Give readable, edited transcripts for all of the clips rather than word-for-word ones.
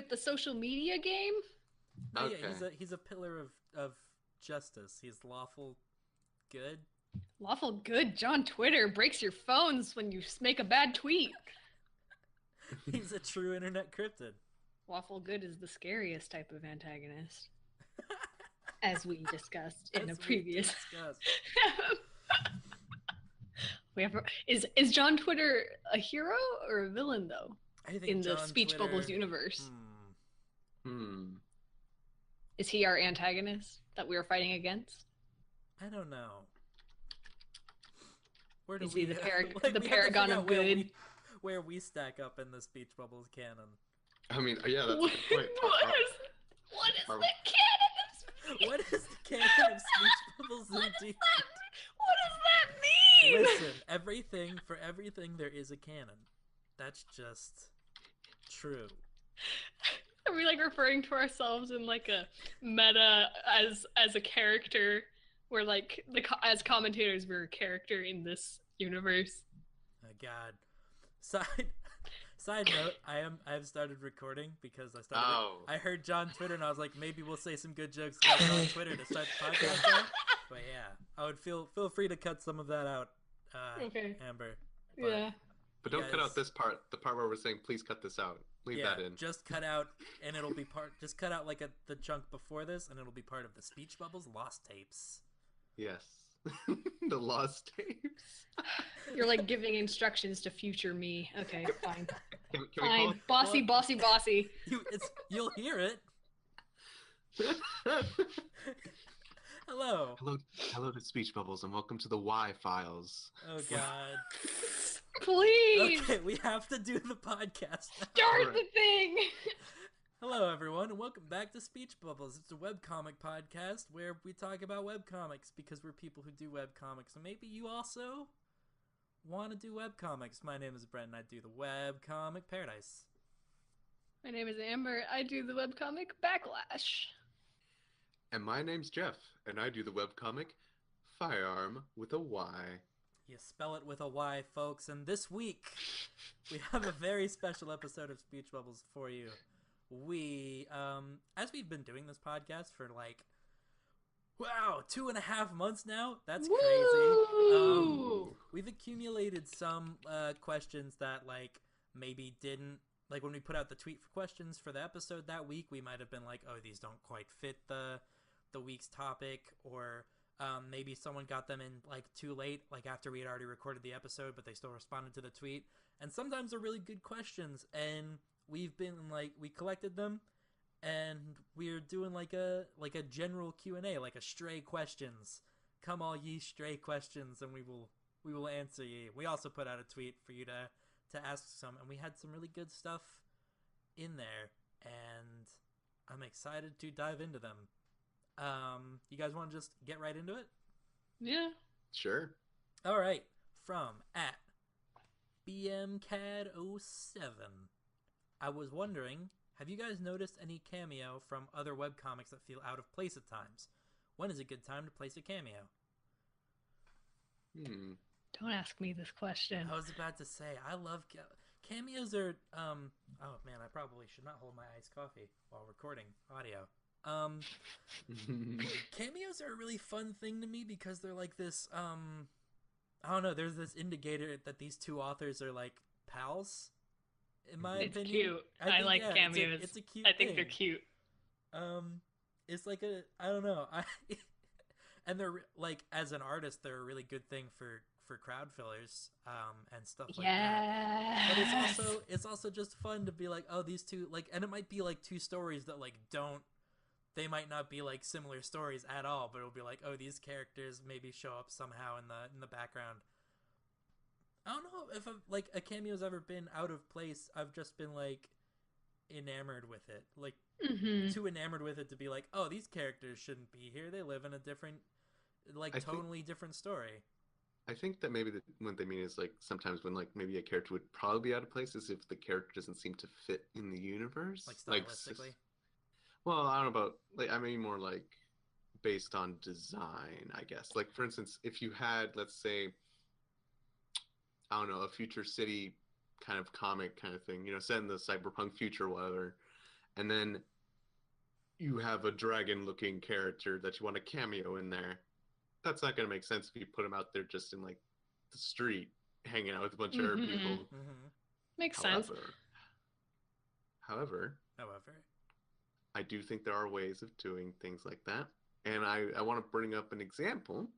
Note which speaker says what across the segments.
Speaker 1: with the social media game.
Speaker 2: Oh yeah,
Speaker 3: Okay.
Speaker 2: he's a pillar of justice. He's lawful good.
Speaker 1: Lawful good John Twitter breaks your phones when you make a bad tweet.
Speaker 2: He's a true internet cryptid.
Speaker 1: Lawful good is the scariest type of antagonist, as we discussed in a
Speaker 2: As we
Speaker 1: previous.
Speaker 2: discussed.
Speaker 1: We have is John Twitter a hero or a villain though?
Speaker 2: I think
Speaker 1: In the
Speaker 2: John
Speaker 1: Speech Bubbles
Speaker 2: Twitter.
Speaker 1: universe,
Speaker 3: Hmm.
Speaker 1: is he our antagonist that we are fighting against?
Speaker 2: I don't know. Where do
Speaker 1: Is
Speaker 2: we
Speaker 1: he the,
Speaker 2: like,
Speaker 1: the
Speaker 2: we have to
Speaker 1: paragon
Speaker 2: figure
Speaker 1: of
Speaker 2: out
Speaker 1: good?
Speaker 2: where we stack up in the speech bubbles canon?
Speaker 3: I mean, yeah, that's a
Speaker 1: What,
Speaker 3: good point.
Speaker 1: what is
Speaker 3: Are-
Speaker 1: the canon of speech?
Speaker 2: What is the canon of speech bubbles indeed?
Speaker 1: What does that mean?
Speaker 2: Listen, everything there is a canon. That's just true.
Speaker 1: Are we like referring to ourselves in like a meta as a character? Where like as commentators we're a character in this universe.
Speaker 2: Oh God. Side side note, I've started recording because I heard John Twitter and I was like, maybe we'll say some good jokes about John Twitter to start the podcast off. But yeah, I would feel free to cut some of that out,
Speaker 1: Okay.
Speaker 2: Amber.
Speaker 1: Yeah.
Speaker 3: But don't cut
Speaker 2: guys-
Speaker 3: out this part, the part where we're saying, please cut this out. Leave
Speaker 2: Yeah,
Speaker 3: that in.
Speaker 2: just cut out, and it'll be part. Just cut out like the chunk before this, and it'll be part of the speech bubbles lost tapes.
Speaker 3: Yes. The lost tapes.
Speaker 1: You're like giving instructions to future me. Okay, fine.
Speaker 3: Can we
Speaker 1: Fine. Bossy, bossy, bossy.
Speaker 2: You'll hear it. Hello.
Speaker 3: Hello to Speech Bubbles, and welcome to the Y Files.
Speaker 2: Oh God.
Speaker 1: Please
Speaker 2: Okay, we have to do the podcast.
Speaker 1: start the thing.
Speaker 2: Hello, everyone, and welcome back to Speech Bubbles. It's a webcomic podcast where we talk about webcomics because we're people who do webcomics, and maybe you also want to do webcomics. My name is Brent, and I do the Webcomic Paradise.
Speaker 1: My name is Amber. I do the webcomic Backlash.
Speaker 3: And my name's Jeff, and I do the webcomic Firearm with a Y.
Speaker 2: You spell it with a Y, folks, and this week we have a very special episode of Speech Bubbles for you. We, as we've been doing this podcast for like, wow, 2.5 months now. That's
Speaker 1: Woo!
Speaker 2: crazy. We've accumulated some questions that like maybe didn't, like when we put out the tweet for questions for the episode that week, we might have been like, oh, these don't quite fit the week's topic, or maybe someone got them in like too late, like after we had already recorded the episode, but they still responded to the tweet. And sometimes they're really good questions, and we've been like, we collected them, and we're doing like a general Q&A, like a stray questions. Come all ye stray questions, and we will answer ye. We also put out a tweet for you to ask some, and we had some really good stuff in there, and I'm excited to dive into them. You guys want to just get right into it?
Speaker 1: Yeah.
Speaker 3: Sure.
Speaker 2: All right. From at BMCAD07. I was wondering, have you guys noticed any cameo from other webcomics that feel out of place at times? When is a good time to place a cameo?
Speaker 1: Don't ask me this question.
Speaker 2: I was about to say, I love cameos are oh man, I probably should not hold my iced coffee while recording audio. Cameos are a really fun thing to me because they're like this I don't know, there's this indicator that these two authors are like pals, in my
Speaker 1: It's
Speaker 2: opinion.
Speaker 1: cute. I like cameos.
Speaker 2: It's a cute
Speaker 1: I think
Speaker 2: thing.
Speaker 1: they're cute.
Speaker 2: It's like a, I don't know, and they're like, as an artist, they're a really good thing for crowd fillers and stuff like that. But it's also just fun to be like, oh, these two, like, and it might be like two stories that like they might not be like similar stories at all, but it'll be like, oh, these characters maybe show up somehow in the background. I don't know if like a cameo's ever been out of place. I've just been like enamored with it, like too enamored with it to be like, oh, these characters shouldn't be here. They live in a different, like, tonally different story.
Speaker 3: I think that maybe what they mean is like sometimes when like maybe a character would probably be out of place is if the character doesn't seem to fit in the universe.
Speaker 2: Like stylistically.
Speaker 3: Well, I don't know about, like, I mean more like based on design, I guess. Like, for instance, if you had, let's say, I don't know, a future city kind of comic kind of thing, you know, set in the cyberpunk future, whatever, and then you have a dragon-looking character that you want a cameo in there. That's not going to make sense if you put him out there just in like the street, hanging out with a bunch of herb people.
Speaker 2: Mm-hmm.
Speaker 1: Makes sense.
Speaker 3: However,
Speaker 2: However,
Speaker 3: I do think there are ways of doing things like that, and I want to bring up an example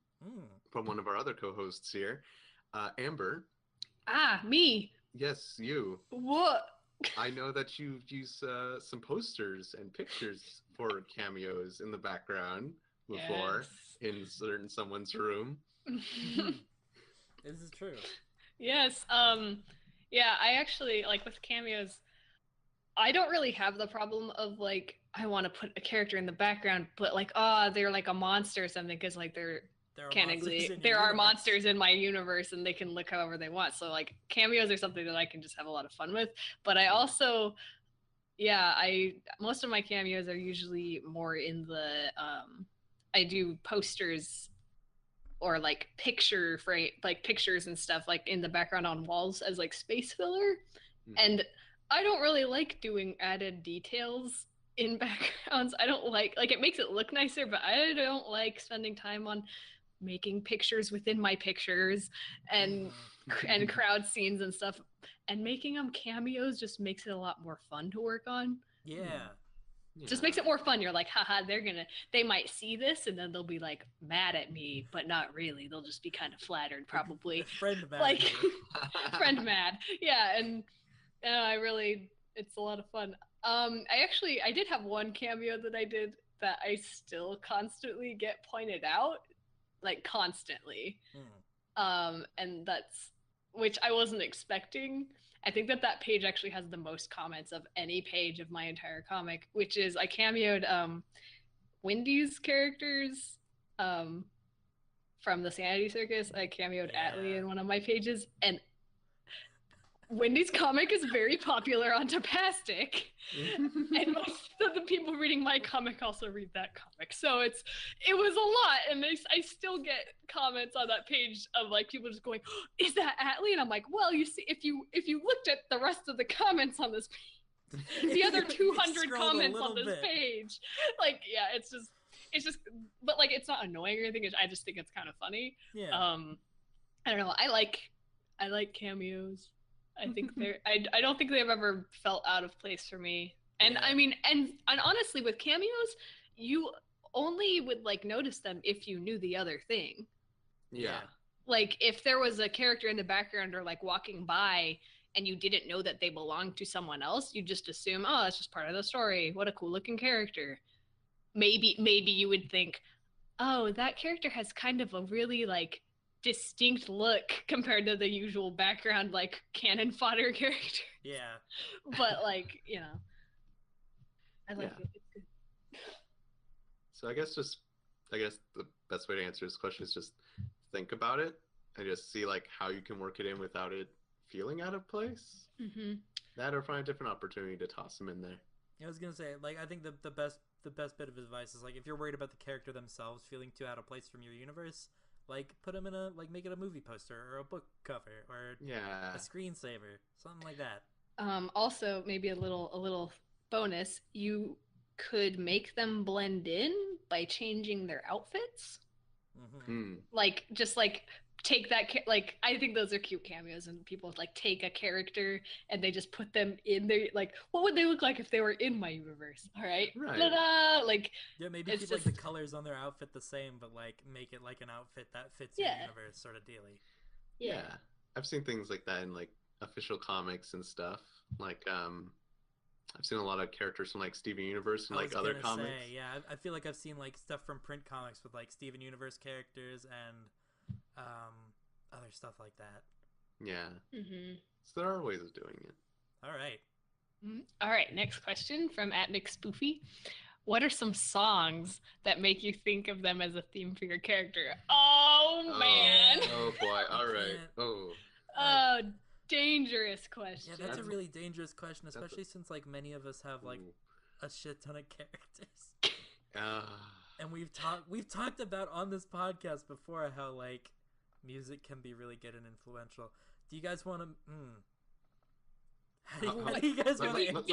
Speaker 3: from one of our other co-hosts here, Amber.
Speaker 1: Ah, me.
Speaker 3: Yes, you.
Speaker 1: What?
Speaker 3: I know that you've used some posters and pictures for cameos in the background before in someone's room.
Speaker 2: this is true.
Speaker 1: Yes. Yeah, I actually, like, with cameos, I don't really have the problem of, like, I want to put a character in the background, but, like, they're like a monster or something, because, like, there are monsters in my universe and they can look however they want. So, like, cameos are something that I can just have a lot of fun with. But I also, most of my cameos are usually more in the, I do posters or like pictures and stuff like in the background on walls as like space filler. And I don't really like doing added details in backgrounds. I don't like it makes it look nicer, but I don't like spending time on making pictures within my pictures and crowd scenes and stuff, and making them cameos just makes it a lot more fun to work on. Just makes it more fun. You're like, haha, they might see this and then they'll be like mad at me, but not really. They'll just be kind of flattered, probably.
Speaker 2: Friend mad.
Speaker 1: Like, friend mad. Yeah, and it's a lot of fun. I did have one cameo that I did that I still constantly get pointed out, like constantly. And which I wasn't expecting. I think that page actually has the most comments of any page of my entire comic, which is I cameoed Wendy's characters from the Sanity Circus. I cameoed Atlee in one of my pages, and Wendy's comic is very popular on Tapastic, and most of the people reading my comic also read that comic. So it was a lot, and I still get comments on that page of like people just going, oh, "Is that Atlee?" And I'm like, "Well, you see, if you looked at the rest of the comments on this page, the other 200 comments on this page, like it's just, but like it's not annoying or anything. I just think it's kind of funny. I don't know. I like cameos. I think I don't think they've ever felt out of place for me. And I mean, and honestly, with cameos, you only would like notice them if you knew the other thing.
Speaker 3: Yeah.
Speaker 1: Like if there was a character in the background or like walking by and you didn't know that they belonged to someone else, you just assume, oh, that's just part of the story. What a cool looking character. Maybe you would think, oh, that character has kind of a really like distinct look compared to the usual background like cannon fodder character. But like, I like it. It's good.
Speaker 3: So I guess the best way to answer this question is just think about it and just see like how you can work it in without it feeling out of place. That, or find a different opportunity to toss them in there.
Speaker 2: I was gonna say, like, I think the best bit of advice is like if you're worried about the character themselves feeling too out of place from your universe, like put them in make it a movie poster or a book cover or a screensaver, something like that.
Speaker 1: Also, maybe a little bonus, you could make them blend in by changing their outfits. Like just like take that like I think those are cute cameos, and people like take a character and they just put them in their like what would they look like if they were in my universe? All right. Like
Speaker 2: maybe keep like the colors on their outfit the same, but like make it like an outfit that fits your universe, sort of dealy.
Speaker 3: Yeah, I've seen things like that in like official comics and stuff. Like I've seen a lot of characters from like Steven Universe and like other comics.
Speaker 2: I feel like I've seen like stuff from print comics with like Steven Universe characters and other stuff like that. So there are ways of doing it.
Speaker 1: All right, next question from @NickSpoofy. What are some songs that make you think of them as a theme for your character? Oh man.
Speaker 3: Oh boy. All right.
Speaker 1: Dangerous question.
Speaker 2: Yeah, that's a really dangerous question, especially since like many of us have like a shit ton of characters. And we've talked about on this podcast before how like music can be really good and influential. Do you guys want to How do you guys want to?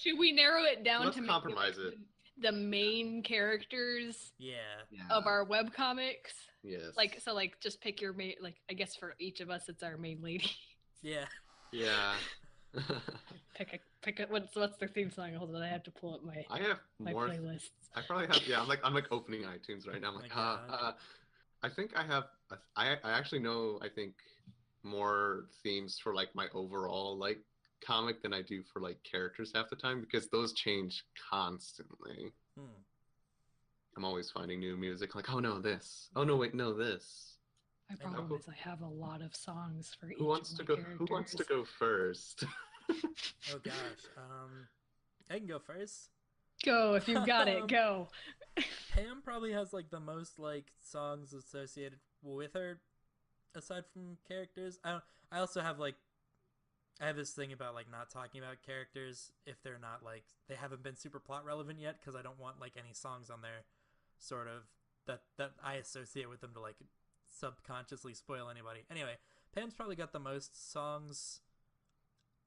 Speaker 1: Should we narrow it down
Speaker 3: let's
Speaker 1: to
Speaker 3: compromise it.
Speaker 1: The main characters
Speaker 2: Yeah.
Speaker 1: of our webcomics?
Speaker 3: Yes.
Speaker 1: Like, so like just pick your main, like I guess for each of us it's our main lady.
Speaker 2: Yeah.
Speaker 3: Yeah.
Speaker 1: pick a what's their theme song? Hold on, I have to pull up my
Speaker 3: I have more
Speaker 1: playlists.
Speaker 3: I probably have, yeah, I'm like opening iTunes right now. I'm like, I think I have I actually know, I think, more themes for like my overall like comic than I do for like characters half the time, because those change constantly. I'm always finding new music, like, oh no, this. Oh no, wait, no, this.
Speaker 1: My problem is I have a lot of songs for each
Speaker 3: Who wants
Speaker 1: of
Speaker 3: to
Speaker 1: my
Speaker 3: go?
Speaker 1: characters.
Speaker 3: Who wants to go first?
Speaker 2: Oh gosh, I can go first.
Speaker 1: Go if you've got it. Go.
Speaker 2: Pam probably has like the most like songs associated with her, aside from characters. I also have like, I have this thing about like not talking about characters if they're not like, they haven't been super plot relevant yet, because I don't want like any songs on there sort of that I associate with them to like subconsciously spoil anybody. Anyway, Pam's probably got the most songs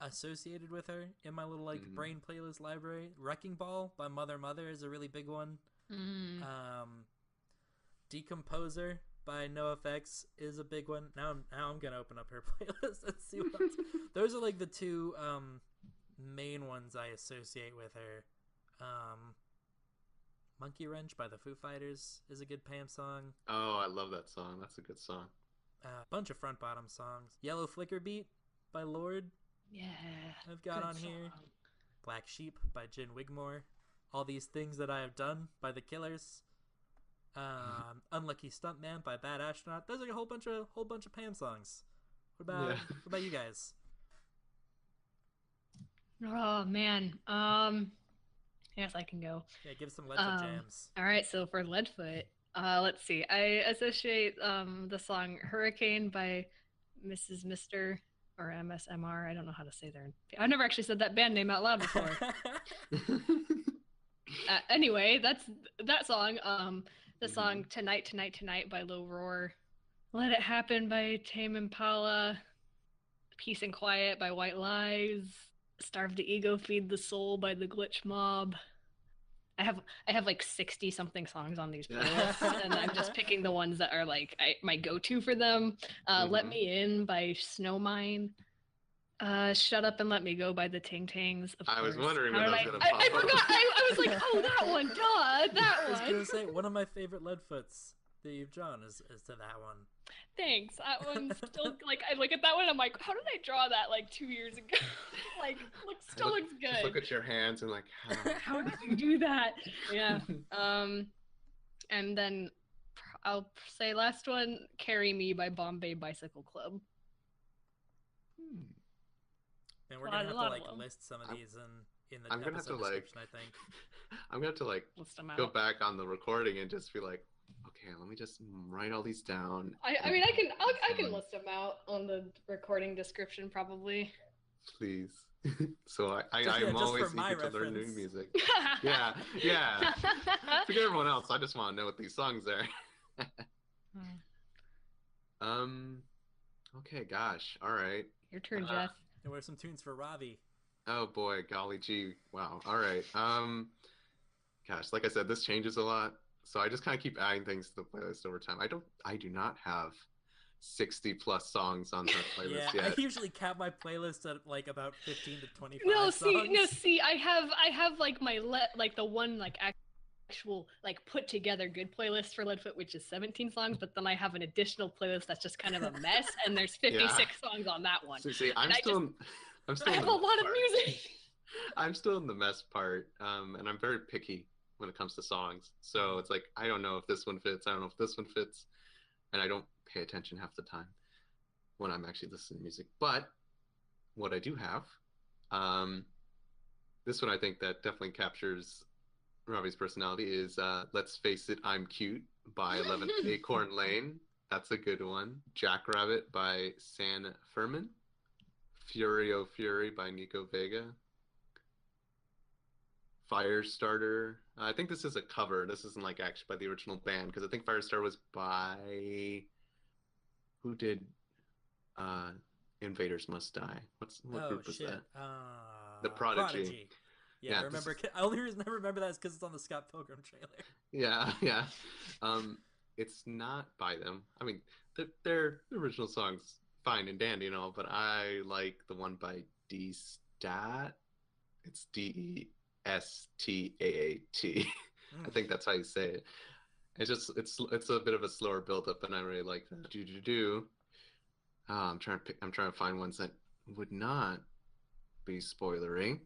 Speaker 2: associated with her in my little like brain playlist library. Wrecking Ball by Mother is a really big one. Decomposer by NoFX is a big one. Now I'm gonna open up her playlist and see what else. Those are like the two main ones I associate with her. Monkey Wrench by the Foo Fighters is a good Pam song.
Speaker 3: Oh, I love that song. That's a good song.
Speaker 2: Bunch of front bottom songs. Yellow Flicker Beat by Lord.
Speaker 1: Yeah,
Speaker 2: I've got on here. Black Sheep by Jen Wigmore. All These Things That I Have Done by The Killers. Unlucky Stuntman by Bad Astronaut. There's like a whole bunch of Pam songs. What about you guys?
Speaker 1: Oh man. Yes, I can go.
Speaker 2: Yeah, give some Leadfoot jams.
Speaker 1: All right, so for Leadfoot, let's see. I associate the song Hurricane by Mrs. Mister or MSMR. I don't know how to say their. I've never actually said that band name out loud before. Anyway, that's that song. The song Tonight, Tonight, Tonight by Low Roar. Let It Happen by Tame Impala. Peace and Quiet by White Lies. Starve the Ego, Feed the Soul by the Glitch Mob. I have like 60 something songs on these playlists, and I'm just picking the ones that are like my go-to for them. Let Me In by Snowmine. Shut Up and Let Me Go by the Ting Tings.
Speaker 3: I was wondering when that was gonna pop
Speaker 1: I forgot. I was like, oh, that one, duh, that one.
Speaker 2: I was gonna say one of my favorite Leadfoots that you've drawn is to that one.
Speaker 1: Thanks. That one's still like, I look at that one, I'm like, how did I draw that like 2 years ago? Like, looks good.
Speaker 3: Just look at your hands and like,
Speaker 1: how did you do that? Yeah. And then I'll say last one, Carry Me by Bombay Bicycle Club.
Speaker 2: And we're gonna have to like list some of these in the episode description, I think.
Speaker 3: I'm gonna have to like go back on the recording and just be like, okay, let me just write all these down.
Speaker 1: I mean, I can list them out on the recording description probably.
Speaker 3: Please. So I'm always eager to learn new music. Yeah. Forget everyone else. I just want to know what these songs are. Okay, gosh. All right.
Speaker 1: Your turn, Jeff.
Speaker 2: And where's some tunes for Ravi?
Speaker 3: Oh boy, golly gee. Wow. All right. Gosh, like I said, this changes a lot. So I just kind of keep adding things to the playlist over time. I do not have 60 plus songs on that playlist yet.
Speaker 2: I usually cap my playlist at like about 15 to 25 songs.
Speaker 1: I have like my the one like actual like put together good playlist for Leadfoot, which is 17 songs, but then I have an additional playlist that's just kind of a mess, and there's 56 songs on that one.
Speaker 3: So see, I'm still
Speaker 1: I have a lot of music.
Speaker 3: I'm still in the mess part, and I'm very picky when it comes to songs. So it's like, I don't know if this one fits, I don't know if this one fits, and I don't pay attention half the time when I'm actually listening to music. But what I do have, this one I think that definitely captures Robbie's personality is Let's Face It, I'm Cute by 11 Acorn Lane. That's a good one. Jackrabbit by San Furman. Fury O Fury by Nico Vega. Firestarter. I think this is a cover. This isn't like actually by the original band, because I think Firestarter was by who did Invaders Must Die. What group was that? The
Speaker 2: Prodigy. Yeah, I
Speaker 3: Yeah,
Speaker 2: remember. The only reason I remember that is because it's on the Scott Pilgrim trailer.
Speaker 3: yeah, yeah. It's not by them. I mean, their original song's fine and dandy and all, but I like the one by D Stat. It's Destaat. I think that's how you say it. It's a bit of a slower build up, and I really like that. Do. I'm trying to find ones that would not be spoilery.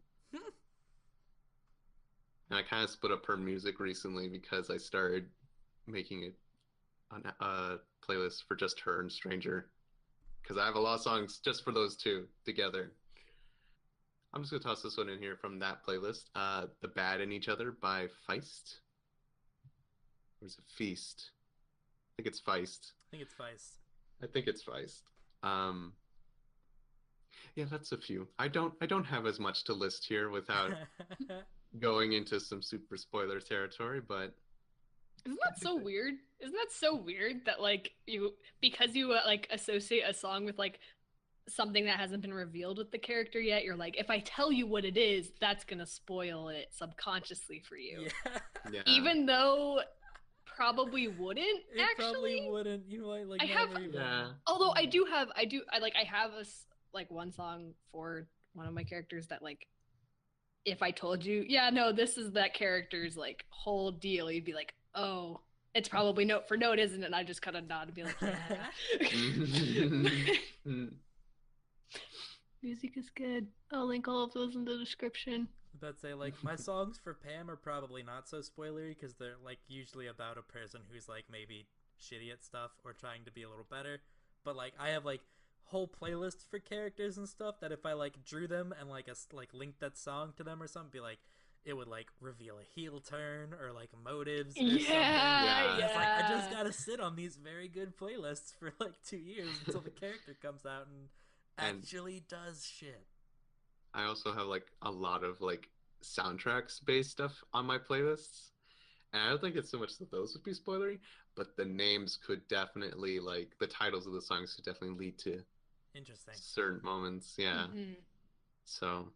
Speaker 3: And I kind of split up her music recently because I started making a playlist for just her and Stranger, because I have a lot of songs just for those two together. I'm just gonna toss this one in here from that playlist. The Bad in Each Other by Feist. Or is it Feast? I think it's Feist.
Speaker 2: I think it's Feist.
Speaker 3: I think it's Feist. Yeah, that's a few. I don't have as much to list here without going into some super spoiler territory, but
Speaker 1: isn't that so weird? Isn't that so weird that like because you like associate a song with like something that hasn't been revealed with the character yet, you're like, if I tell you what it is, that's gonna spoil it subconsciously for you.
Speaker 3: Yeah.
Speaker 1: Even though probably wouldn't
Speaker 2: it
Speaker 1: actually.
Speaker 2: Probably wouldn't. You might like.
Speaker 1: I have.
Speaker 3: Yeah.
Speaker 1: Although I have like one song for one of my characters that like, if I told you, yeah, no, this is that character's like whole deal, you'd be like, oh, it's probably note for note, isn't it? And I just kind of nod and be like, yeah. Music is good. I'll link all of those in the description.
Speaker 2: But say like my songs for Pam are probably not so spoilery because they're like usually about a person who's like maybe shitty at stuff or trying to be a little better. But like I have like whole playlists for characters and stuff that if I like drew them and like linked that song to them or something, be like it would like reveal a heel turn or like motives or something.
Speaker 3: Yeah.
Speaker 2: It's like I just gotta sit on these very good playlists for like 2 years until the character comes out and actually does shit.
Speaker 3: I also have like a lot of like soundtracks based stuff on my playlists. And I don't think it's so much that those would be spoilery, but the names could definitely, like the titles of the songs could definitely lead to
Speaker 2: interesting
Speaker 3: certain moments. Yeah.
Speaker 1: Mm-hmm.
Speaker 3: So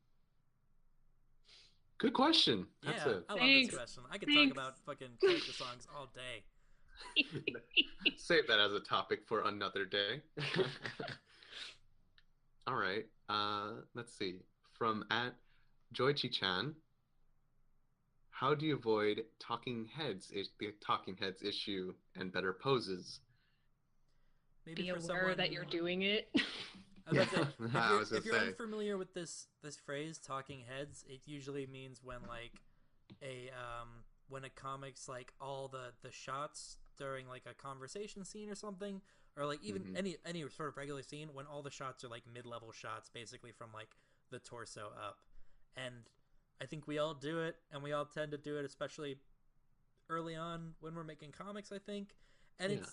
Speaker 3: good question. That's it.
Speaker 2: I love this question. I could talk about fucking character songs all day.
Speaker 3: Save that as a topic for another day. All right. Let's see. From @Joichi-chan. How do you avoid the talking heads issue and better poses?
Speaker 2: Maybe
Speaker 1: be
Speaker 2: for
Speaker 1: aware
Speaker 2: someone
Speaker 1: that you're doing it.
Speaker 2: If you're unfamiliar with this phrase, talking heads, it usually means when like when a comic's like all the shots during like a conversation scene or something, or like even any sort of regular scene, when all the shots are like mid-level shots, basically from like the torso up. And I think we all do it, and we all tend to do it, especially early on when we're making comics, I think. And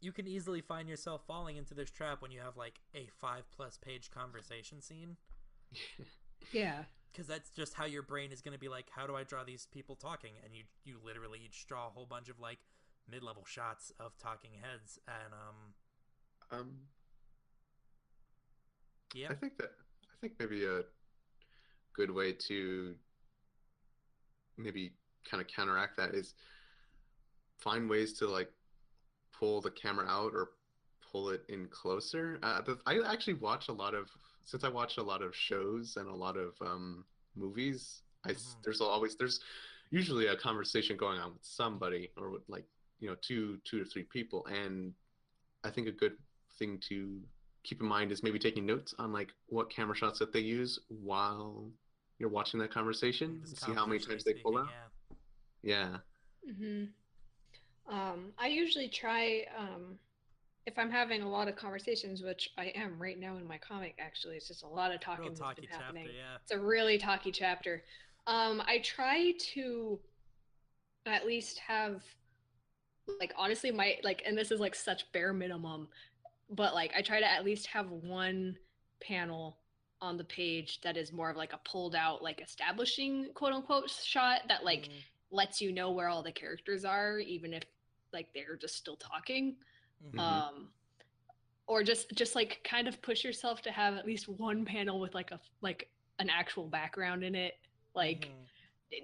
Speaker 2: you can easily find yourself falling into this trap when you have like a 5+ page conversation scene.
Speaker 1: Yeah.
Speaker 2: Because that's just how your brain is going to be like, how do I draw these people talking? And you literally each draw a whole bunch of like mid-level shots of talking heads. And yeah.
Speaker 3: I think maybe a good way to maybe kind of counteract that is find ways to like pull the camera out or pull it in closer. I actually watch since I watch a lot of shows and a lot of movies. There's usually a conversation going on with somebody, or with like, you know, two to three people, and I think a good thing to keep in mind is maybe taking notes on like what camera shots that they use while you're watching that conversation. See how many times they pull out. Yeah.
Speaker 1: Mm-hmm. I usually try, if I'm having a lot of conversations, which I am right now in my comic, actually, it's just a lot of talking that's been happening.
Speaker 2: Chapter, yeah.
Speaker 1: It's a really talky chapter. I try to at least have, like, honestly, and this is like such bare minimum, but like, I try to at least have one panel on the page that is more of like a pulled out, like establishing quote unquote shot that like lets you know where all the characters are, even if like they're just still talking. or just like kind of push yourself to have at least one panel with like an actual background in it, like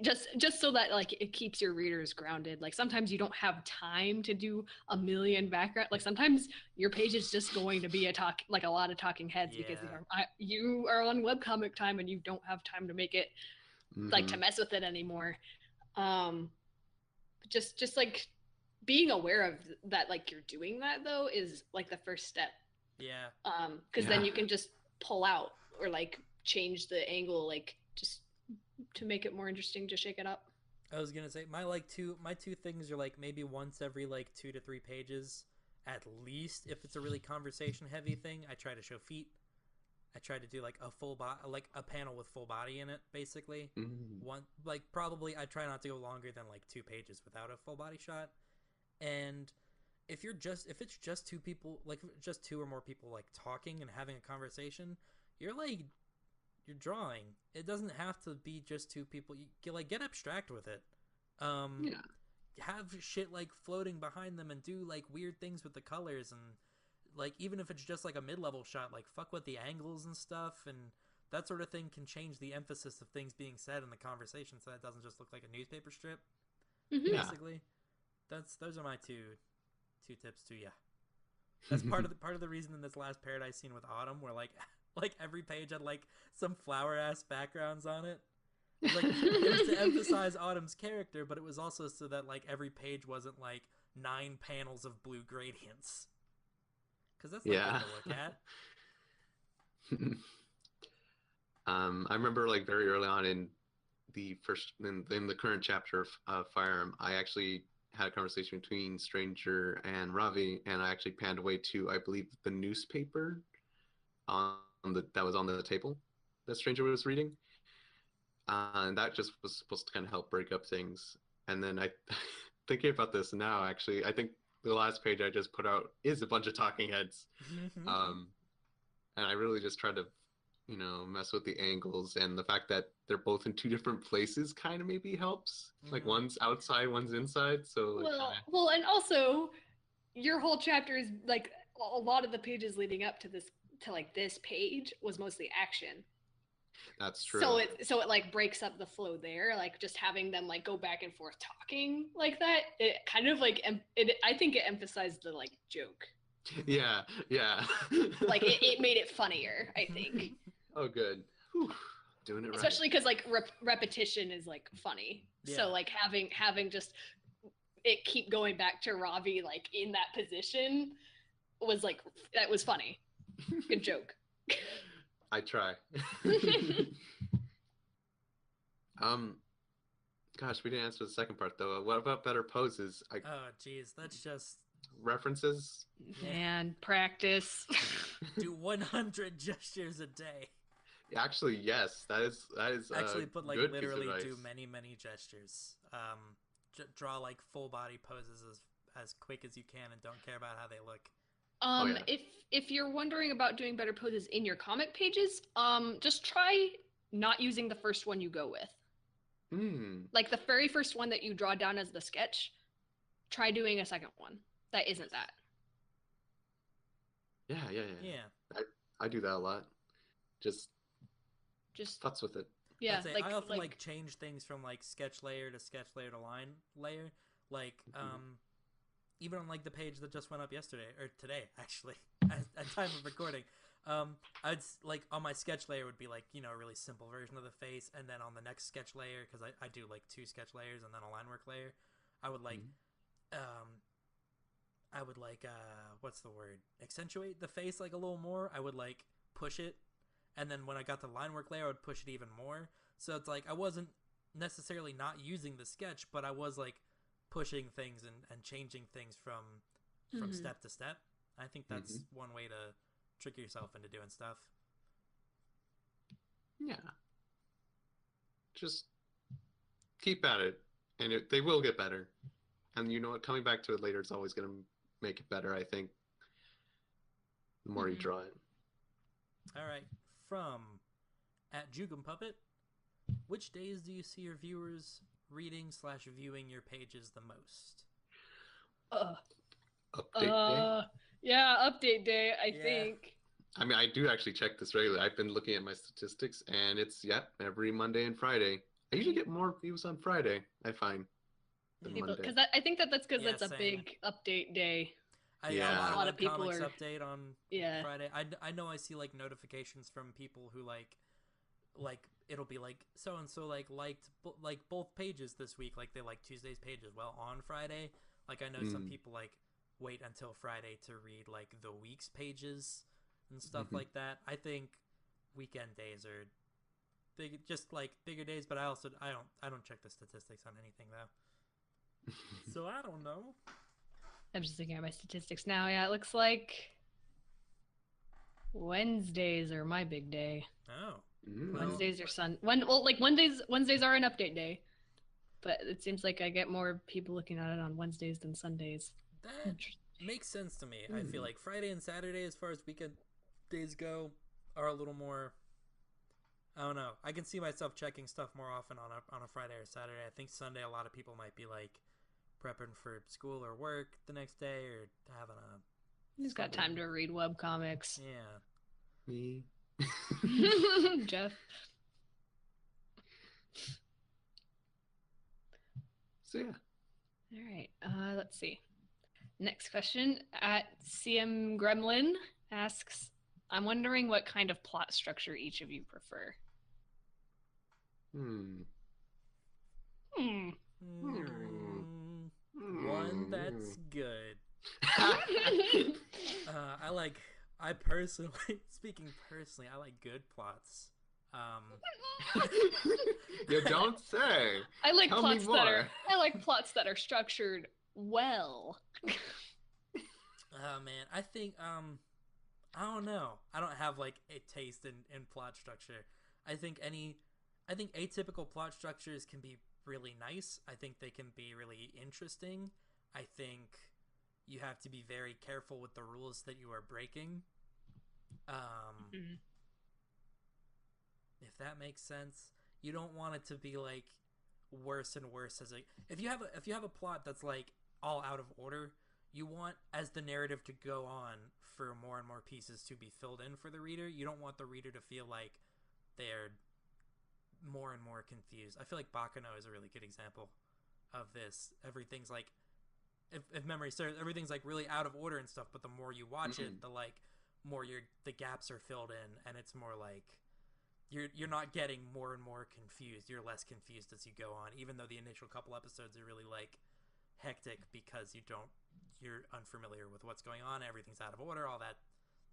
Speaker 1: just so that like it keeps your readers grounded. Like sometimes you don't have time to do a million background, like sometimes your page is just going to be a lot of talking heads because you are on webcomic time and you don't have time to make it like to mess with it anymore. Just like being aware of that, like you're doing that though is like the first step. Because then you can just pull out or like change the angle, like just to make it more interesting, to shake it up.
Speaker 2: I was gonna say my two things are like maybe once every like 2 to 3 pages at least. If it's a really conversation heavy thing, I try to show feet. I try to do like a full body, like a panel with full body in it, basically. One, like probably I try not to go longer than like 2 pages without a full body shot. And if it's just 2 people, like just 2 or more people like talking and having a conversation, you're drawing. It doesn't have to be just 2 people. You like get abstract with it. Have shit like floating behind them and do like weird things with the colors, and like even if it's just like a mid-level shot, like fuck with the angles and stuff, and that sort of thing can change the emphasis of things being said in the conversation, so that it doesn't just look like a newspaper strip. Basically, those are my two tips too. That's part of the reason in this last Paradise scene with Autumn, where like every page had like some flower ass backgrounds on it. Like it was to emphasize Autumn's character, but it was also so that like every page wasn't like 9 panels of blue gradients. Because that's not good to look at.
Speaker 3: I remember like very early on in the current chapter of Fire Emblem, I actually had a conversation between Stranger and Ravi, and I actually panned away to, I believe, the newspaper that was on the table that Stranger was reading, and that just was supposed to kind of help break up things. And then I, thinking about this now, actually, I think the last page I just put out is a bunch of talking heads, and I really just tried to, mess with the angles, and the fact that they're both in 2 different places kind of maybe helps. Like one's outside, one's inside. So
Speaker 1: well, and also your whole chapter is like a lot of the pages leading up to this page was mostly action.
Speaker 3: That's true.
Speaker 1: So it like breaks up the flow there, like just having them like go back and forth talking like that. It kind of like I think it emphasized the like joke.
Speaker 3: Yeah.
Speaker 1: Like it made it funnier, I think.
Speaker 3: Oh, good. Whew. Doing it right.
Speaker 1: Especially because like repetition is like funny. So like having just it keep going back to Ravi like in that position was like, that was funny. Good joke.
Speaker 3: I try. Gosh, we didn't answer the second part though. What about better poses?
Speaker 2: Oh, geez, that's just
Speaker 3: references.
Speaker 1: And practice.
Speaker 2: Do 100 gestures a day.
Speaker 3: Actually, yes, that is
Speaker 2: actually, but like
Speaker 3: good
Speaker 2: literally do many gestures. Draw like full body poses as quick as you can, and don't care about how they look.
Speaker 1: If you're wondering about doing better poses in your comic pages, just try not using the first one you go with. Like the very first one that you draw down as the sketch, try doing a second one that isn't that.
Speaker 3: Yeah. I do that a lot. Just futz with it.
Speaker 2: Yeah, I often like change things from like sketch layer to line layer. Like even on like the page that just went up yesterday or today actually at time of recording, I'd like on my sketch layer would be like a really simple version of the face, and then on the next sketch layer, because I do like 2 sketch layers and then a line work layer, I would like what's the word, accentuate the face like a little more. I would like push it, and then when I got the line work layer I would push it even more. So it's like I wasn't necessarily not using the sketch, but I was like pushing things and changing things from step to step. I think that's one way to trick yourself into doing stuff.
Speaker 3: Yeah. Just keep at it, and they will get better. And you know what? Coming back to it later is always going to make it better, I think, the more you draw it.
Speaker 2: All right. From @JugumPuppet, which days do you see your viewers reading/viewing your pages the most?
Speaker 3: Update day?
Speaker 1: Yeah, update day, I
Speaker 2: Yeah.
Speaker 1: think.
Speaker 3: I mean, I do actually check this regularly. I've been looking at my statistics, and it's every Monday and Friday. I usually get more views on Friday, I find, than
Speaker 1: People,
Speaker 3: Monday.
Speaker 1: because I think that's because
Speaker 2: Yeah,
Speaker 1: that's a
Speaker 2: same.
Speaker 1: big update day.
Speaker 2: A
Speaker 3: Yeah.
Speaker 2: lot of
Speaker 1: people
Speaker 2: webcomics
Speaker 1: are-
Speaker 2: update on
Speaker 1: Yeah.
Speaker 2: Friday. I know I see like notifications from people who like it'll be like so and so like liked like both pages this week, like they like Tuesday's pages. Well, on Friday, like I know some people like wait until Friday to read like the week's pages and stuff like that. I think weekend days are big, just like bigger days, but I don't check the statistics on anything though. So I don't know.
Speaker 1: I'm just looking at my statistics now. Yeah, it looks like Wednesdays are my big day.
Speaker 2: Oh.
Speaker 3: Mm.
Speaker 1: Wednesdays are Wednesdays are an update day, but it seems like I get more people looking at it on Wednesdays than Sundays.
Speaker 2: That makes sense to me. I feel like Friday and Saturday, as far as weekend days go, are a little more. I don't know. I can see myself checking stuff more often on a Friday or Saturday. I think Sunday, a lot of people might be like prepping for school or work the next day, or having a.
Speaker 1: Who's got time to read webcomics?
Speaker 2: Yeah.
Speaker 3: Me.
Speaker 1: Jeff.
Speaker 3: So yeah.
Speaker 1: All right. Let's see. Next question at CM Gremlin asks, I'm wondering what kind of plot structure each of you prefer.
Speaker 2: One that's good. I personally, speaking personally, I like good plots.
Speaker 3: You don't say.
Speaker 1: I like
Speaker 3: Tell
Speaker 1: plots
Speaker 3: me
Speaker 1: that
Speaker 3: more.
Speaker 1: are. I like plots that are structured well.
Speaker 2: Oh man, I think I don't know. I don't have like a taste in plot structure. I think atypical plot structures can be really nice. I think they can be really interesting. I think you have to be very careful with the rules that you are breaking. If that makes sense. You don't want it to be like worse and worse as if you have a plot that's like all out of order, you want as the narrative to go on for more and more pieces to be filled in for the reader. You don't want the reader to feel like they're more and more confused. I feel like Bakano is a really good example of this. Everything's like, if memory serves, everything's like really out of order and stuff, but the more you watch it, the like more the gaps are filled in, and it's more like you're not getting more and more confused. You're less confused as you go on, even though the initial couple episodes are really like hectic because you're unfamiliar with what's going on. Everything's out of order, all that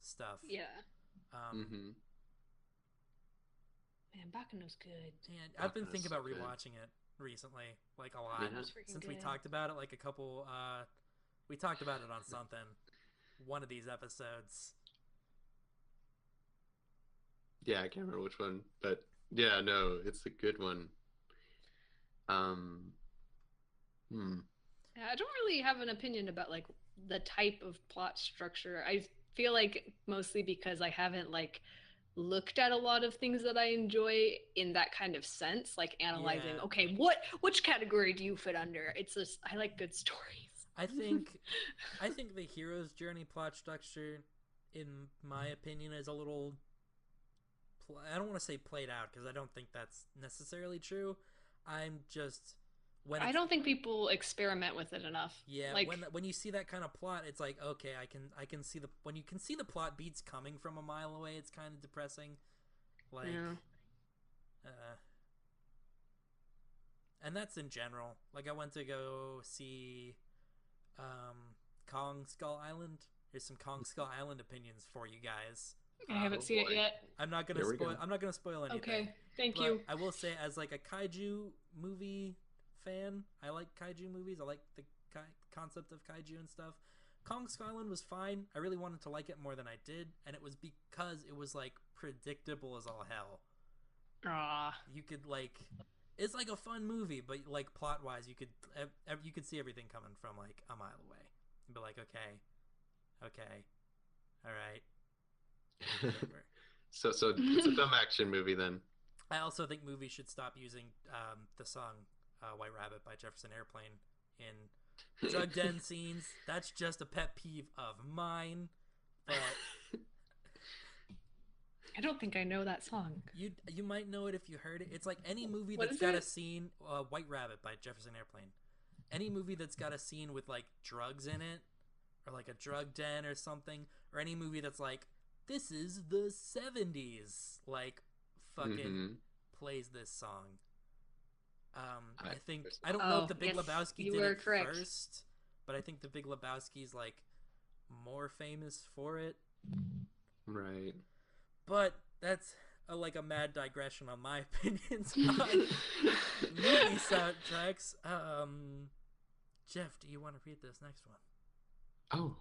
Speaker 2: stuff.
Speaker 1: Yeah. Man, Bakano's good.
Speaker 2: And I've been thinking about
Speaker 3: Bakano's good.
Speaker 2: rewatching it recently, like a lot, since we
Speaker 1: good.
Speaker 2: talked about it. Like a couple, we talked about it on something, one of these episodes.
Speaker 3: Yeah, I can't remember which one, but yeah, no, it's a good one.
Speaker 1: Yeah, I don't really have an opinion about like the type of plot structure. I feel like mostly because I haven't like looked at a lot of things that I enjoy in that kind of sense, like analyzing,
Speaker 2: Yeah.
Speaker 1: okay, which category do you fit under? It's just I like good stories.
Speaker 2: I think the hero's journey plot structure, in my opinion, is a little. I don't want to say played out because I don't think that's necessarily true. I'm just
Speaker 1: I don't think people experiment with it enough.
Speaker 2: Yeah,
Speaker 1: like
Speaker 2: when you see that kind of plot, it's like, okay, I can see when you can see the plot beats coming from a mile away, it's kind of depressing. Like, and that's in general. Like, I went to go see Kong Skull Island. Here's some Kong Skull Island opinions for you guys.
Speaker 1: I haven't seen it yet.
Speaker 2: I'm not gonna spoil anything.
Speaker 1: Okay, thank
Speaker 2: but
Speaker 1: you.
Speaker 2: I will say, as like a kaiju movie fan, I like kaiju movies. I like the concept of kaiju and stuff. Kong Skull Island was fine. I really wanted to like it more than I did, and it was because it was like predictable as all hell. You could like, it's like a fun movie, but like plot wise, you could see everything coming from like a mile away. You'd be like, okay, all right.
Speaker 3: So it's a dumb action movie then.
Speaker 2: I also think movies should stop using the song White Rabbit by Jefferson Airplane in Drug den scenes, that's just a pet peeve of mine. But
Speaker 1: I don't think I know that song.
Speaker 2: you might know it if you heard it. It's like any movie
Speaker 1: What
Speaker 2: that's
Speaker 1: is
Speaker 2: got
Speaker 1: it?
Speaker 2: a scene, White Rabbit by Jefferson Airplane. Any movie that's got a scene with like drugs in it, or like a drug den or something, or any movie that's like, this is the 70s, like fucking plays this song. I think I don't know if The Big
Speaker 1: yes,
Speaker 2: Lebowski
Speaker 1: you
Speaker 2: did
Speaker 1: were
Speaker 2: it
Speaker 1: correct.
Speaker 2: first, but I think The Big Lebowski's like more famous for it.
Speaker 3: Right.
Speaker 2: But that's like a mad digression on my opinions on movie soundtracks. Jeff, do you want to read this next one?
Speaker 3: Oh,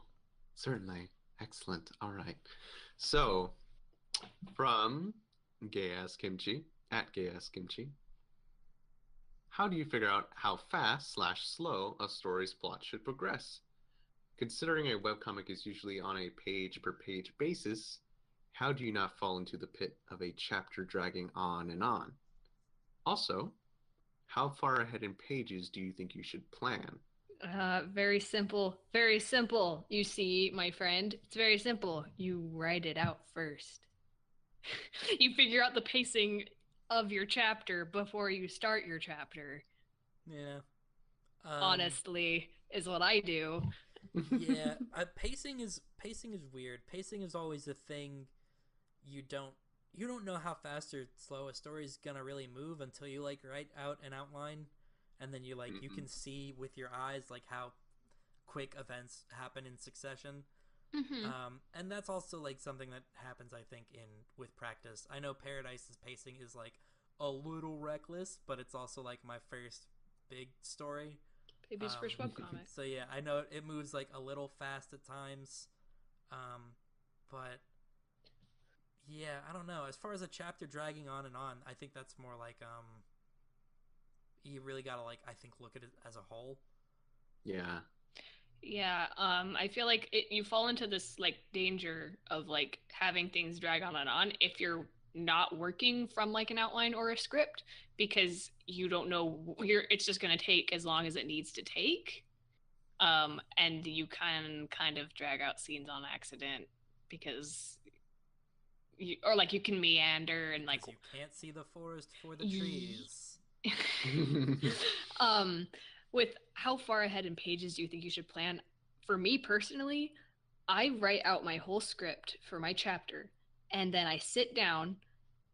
Speaker 3: certainly. Excellent. All right. So, from Gay Ass Kimchi, at Gay Ass Kimchi, how do you figure out how fast/slow a story's plot should progress? Considering a webcomic is usually on a page-per-page basis, how do you not fall into the pit of a chapter dragging on and on? Also, how far ahead in pages do you think you should plan?
Speaker 1: Very simple. Very simple. You see, my friend, it's very simple. You write it out first. You figure out the pacing of your chapter before you start your chapter.
Speaker 2: Yeah.
Speaker 1: Honestly, is what I do.
Speaker 2: Yeah, pacing is weird. Pacing is always a thing. You don't know how fast or slow a story's gonna really move until you like write out an outline, and then you like you can see with your eyes like how quick events happen in succession. And that's also like something that happens, I think, with practice. I know Paradise's pacing is like a little reckless, but it's also like my first big story.
Speaker 1: Baby's first webcomic.
Speaker 2: So yeah, I know it moves like a little fast at times, but yeah, I don't know. As far as a chapter dragging on and on, I think that's more like you really gotta like I think look at it as a whole.
Speaker 3: Yeah.
Speaker 1: Yeah, I feel like you fall into this like danger of like having things drag on and on if you're not working from like an outline or a script because you don't know it's just going to take as long as it needs to take. And you can kind of drag out scenes on accident because or like you can meander and like
Speaker 2: you can't see the forest for the trees.
Speaker 1: With how far ahead in pages do you think you should plan? For me personally, I write out my whole script for my chapter, and then I sit down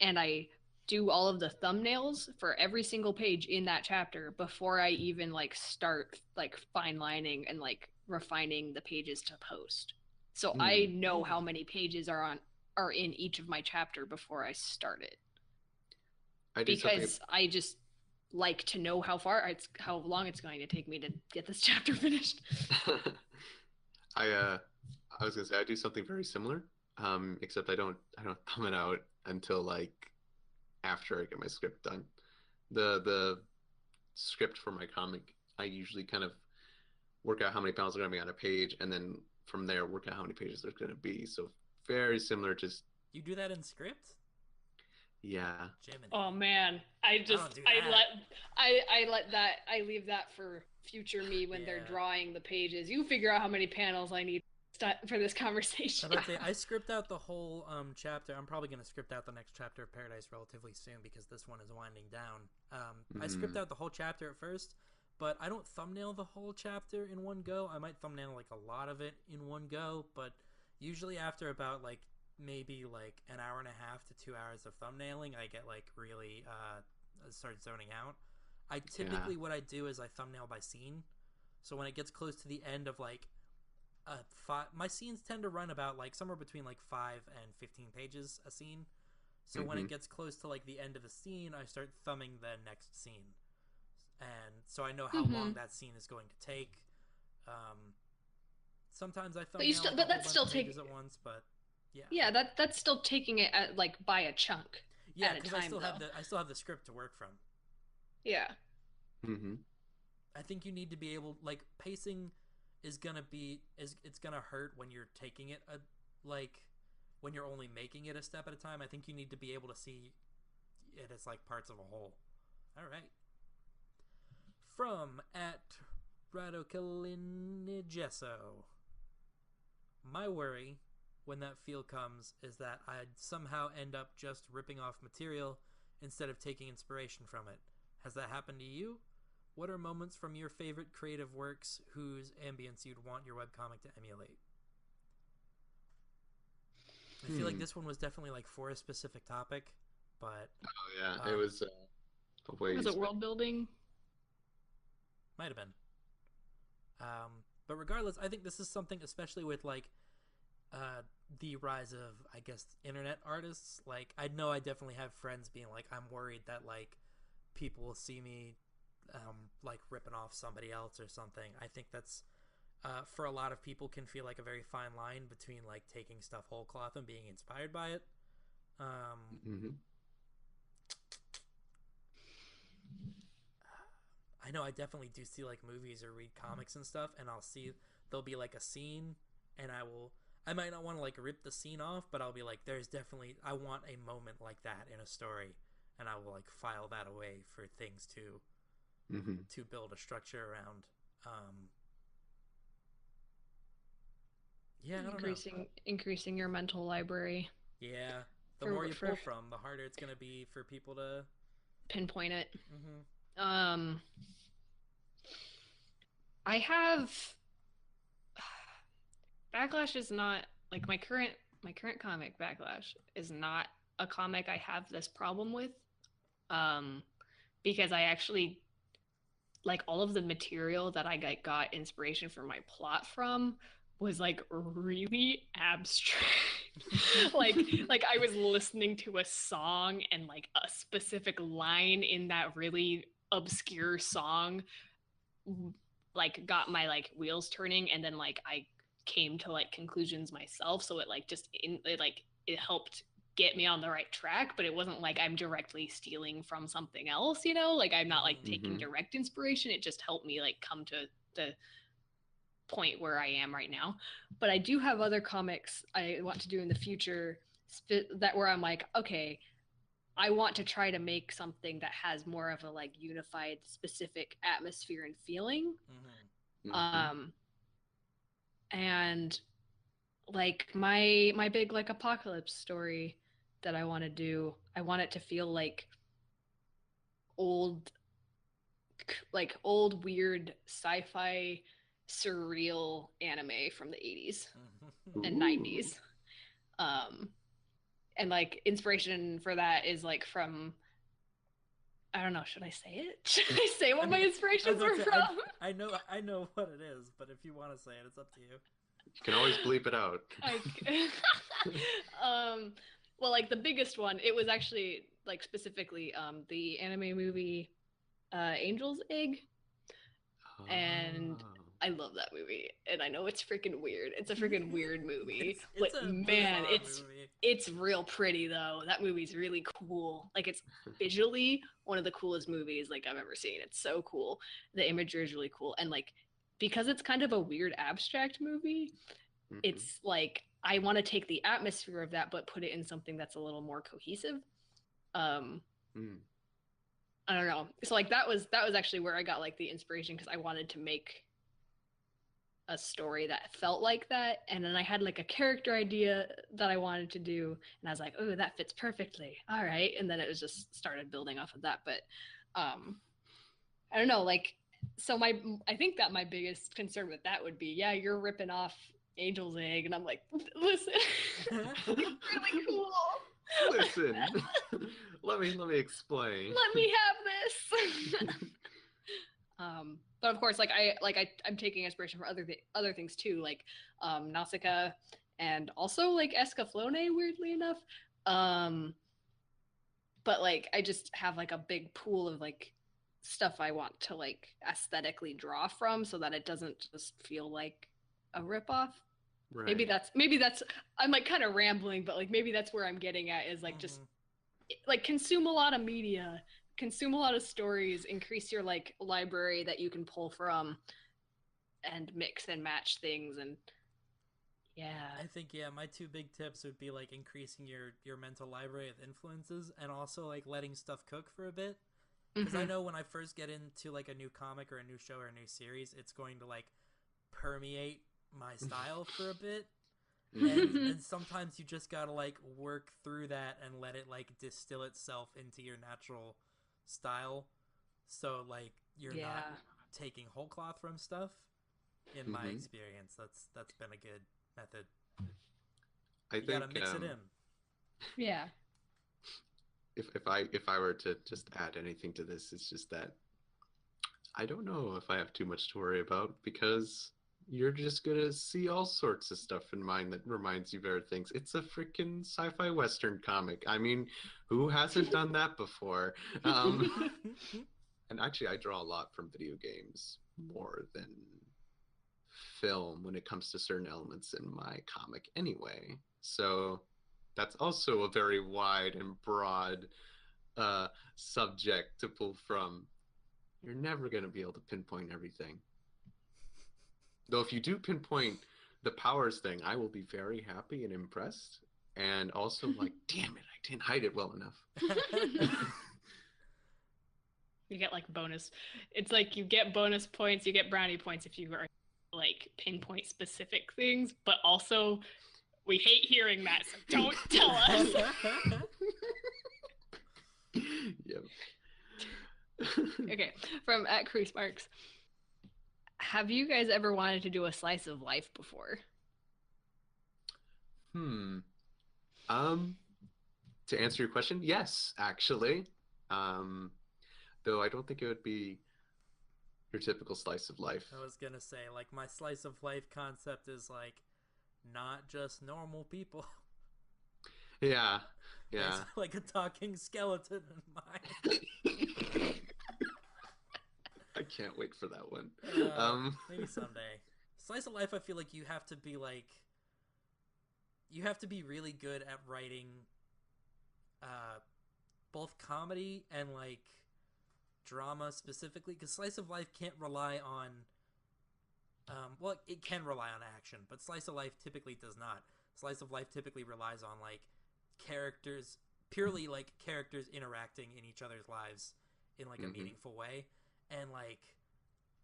Speaker 1: and I do all of the thumbnails for every single page in that chapter before I even like start like fine lining and like refining the pages to post. So I know how many pages are in each of my chapter before I start it. Because I just like to know how long it's going to take me to get this chapter finished.
Speaker 3: I was gonna say I do something very similar, except I don't thumb it out until like after I get my script done. The script for my comic, I usually kind of work out how many panels are gonna be on a page, and then from there work out how many pages there's gonna be. So very similar. Just
Speaker 2: you do that in script?
Speaker 3: Yeah.
Speaker 2: Jiminy.
Speaker 1: Oh man, I leave that for future me when they're drawing the pages. You figure out how many panels I need for this conversation.
Speaker 2: I script out the whole chapter. I'm probably going to script out the next chapter of Paradise relatively soon because this one is winding down. I script out the whole chapter at first, but I don't thumbnail the whole chapter in one go. I might thumbnail like a lot of it in one go, but usually after about like maybe like an hour and a half to 2 hours of thumbnailing, I get like really start zoning out. I typically what I do is I thumbnail by scene. So when it gets close to the end of like my scenes tend to run about like somewhere between like 5 and 15 pages a scene. So when it gets close to like the end of the scene, I start thumbing the next scene, and so I know how long that scene is going to take. Sometimes I thumbnail but that's still pages at once, but
Speaker 1: yeah, that's still taking it at like by a chunk.
Speaker 2: Yeah, because I still have the script to work from.
Speaker 1: Yeah.
Speaker 2: I think you need to be able like pacing is gonna hurt when you're taking it when you're only making it a step at a time. I think you need to be able to see it as like parts of a whole. All right. From at Radocalinigesso. My worry when that feel comes is that I'd somehow end up just ripping off material instead of taking inspiration from it. Has that happened to you? What are moments from your favorite creative works whose ambience you'd want your webcomic to emulate? I feel like this one was definitely like for a specific topic, but
Speaker 3: Oh yeah, it was a way.
Speaker 1: Was it world building?
Speaker 2: might have been. But regardless, I think this is something, especially with like the rise of, I guess, internet artists. Like, I know I definitely have friends being like, I'm worried that like people will see me like ripping off somebody else or something. I think that's for a lot of people can feel like a very fine line between like taking stuff whole cloth and being inspired by it. I know I definitely do see like movies or read comics and stuff, and I'll see there'll be like a scene, and I might not want to like rip the scene off, but I'll be like, there's definitely, I want a moment like that in a story, and I will like file that away for things to build a structure around. Yeah, I don't know.
Speaker 1: Increasing your mental library.
Speaker 2: Yeah, the more you pull from, the harder it's gonna be for people to
Speaker 1: pinpoint it. I have Backlash is not like my current comic. Backlash is not a comic I have this problem with, because I actually like all of the material that I got inspiration for my plot from was like really abstract. like I was listening to a song, and like a specific line in that really obscure song like got my like wheels turning, and then like I came to like conclusions myself, so it like just it helped get me on the right track, but it wasn't like I'm directly stealing from something else, you know, like I'm not like taking direct inspiration. It just helped me like come to the point where I am right now. But I do have other comics I want to do in the future that where I'm like, okay, I want to try to make something that has more of a like unified specific atmosphere and feeling. And like my big like apocalypse story that I want to do, I want it to feel like old weird sci-fi surreal anime from the 80s and 90s. And like inspiration for that is like from, I don't know, should I say it? Should I say what my inspirations were from?
Speaker 2: I know what it is, but if you want to say it, it's up to you.
Speaker 3: You can always bleep it out.
Speaker 1: Well, like the biggest one, it was actually like specifically the anime movie Angel's Egg. And I love that movie, and I know it's freaking weird. It's a freaking weird movie, but man, it's real pretty though. That movie's really cool. Like it's visually one of the coolest movies like I've ever seen. It's so cool. The imagery is really cool, and like because it's kind of a weird abstract movie, it's like I want to take the atmosphere of that but put it in something that's a little more cohesive. I don't know. So like that was actually where I got like the inspiration, because I wanted to make a story that felt like that, and then I had like a character idea that I wanted to do, and I was like, oh, that fits perfectly. All right, and then it was just started building off of that. But I don't know, like so I think that my biggest concern with that would be, yeah, you're ripping off Angel's Egg, and I'm like, listen, it's really cool.
Speaker 3: Listen, let me explain.
Speaker 1: Let me have this. But of course, I'm taking inspiration from other things too, like Nausicaa, and also like Escaflowne, weirdly enough. But like I just have like a big pool of like stuff I want to like aesthetically draw from, so that it doesn't just feel like a ripoff. Right. Maybe that's I'm like kind of rambling, but like maybe that's where I'm getting at is like just like consume a lot of media, consume a lot of stories, increase your like library that you can pull from, and mix and match things. And yeah,
Speaker 2: I think my two big tips would be like increasing your mental library of influences, and also like letting stuff cook for a bit. Because I know when I first get into like a new comic or a new show or a new series, it's going to like permeate my style for a bit. And sometimes you just gotta like work through that and let it like distill itself into your natural style, so like you're not taking whole cloth from stuff. In my experience, that's been a good method. You gotta mix it in.
Speaker 1: Yeah.
Speaker 3: If I were to just add anything to this, it's just that I don't know if I have too much to worry about, because you're just gonna see all sorts of stuff in mine that reminds you of other things. It's a freaking sci-fi western comic. I mean, who hasn't done that before? And actually, I draw a lot from video games more than film when it comes to certain elements in my comic anyway. So that's also a very wide and broad subject to pull from. You're never going to be able to pinpoint everything. Though if you do pinpoint the powers thing, I will be very happy and impressed. And also like, damn it, I didn't hide it well enough.
Speaker 1: You get like bonus. It's like you get bonus points, you get brownie points if you are like pinpoint specific things, but also we hate hearing that, so don't tell us.
Speaker 3: Yep.
Speaker 1: Okay, from @CruceMarks. Have you guys ever wanted to do a slice of life before?
Speaker 3: To answer your question, yes, actually. Though I don't think it would be your typical slice of life.
Speaker 2: I was gonna say, like, my slice of life concept is like not just normal people.
Speaker 3: Yeah.
Speaker 2: There's like a talking skeleton in mine.
Speaker 3: I can't wait for that one.
Speaker 2: Maybe someday. Slice of life, I feel like you have to be really good at writing both comedy and like drama specifically, because slice of life can't rely on well, it can rely on action, but slice of life typically does not. Slice of life typically relies on like characters, purely like characters interacting in each other's lives in like a meaningful way. And like,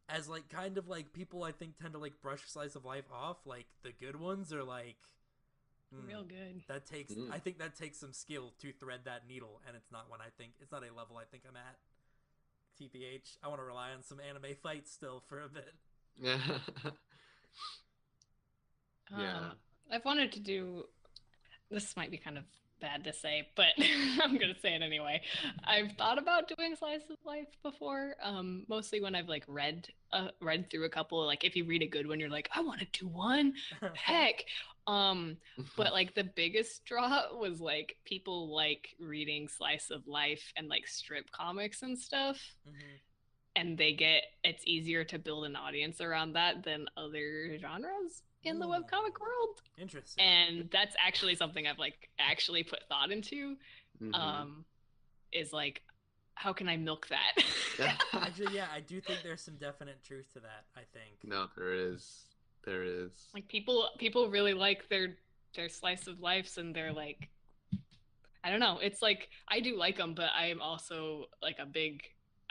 Speaker 2: as like kind of like people I think tend to like brush slice of life off, like the good ones are like
Speaker 1: real good.
Speaker 2: That takes I think that takes some skill to thread that needle, and it's not a level I think I'm at. TBH, I want to rely on some anime fights still for a bit.
Speaker 3: Yeah.
Speaker 1: I've wanted to do, this might be kind of bad to say, but I'm gonna say it anyway. I've thought about doing slice of life before, mostly when I've like read through a couple. Like if you read a good one, you're like, I want to do one. Heck. But like the biggest draw was like people like reading slice of life and like strip comics and stuff. And it's easier to build an audience around that than other genres in the webcomic world.
Speaker 2: Interesting.
Speaker 1: And that's actually something I've like actually put thought into. Is like, how can I milk that?
Speaker 2: Actually, yeah, I do think there's some definite truth to that, I think.
Speaker 3: No, there is. Like
Speaker 1: people really like their slice of lives, and they're like, I don't know. It's like, I do like them, but I am also like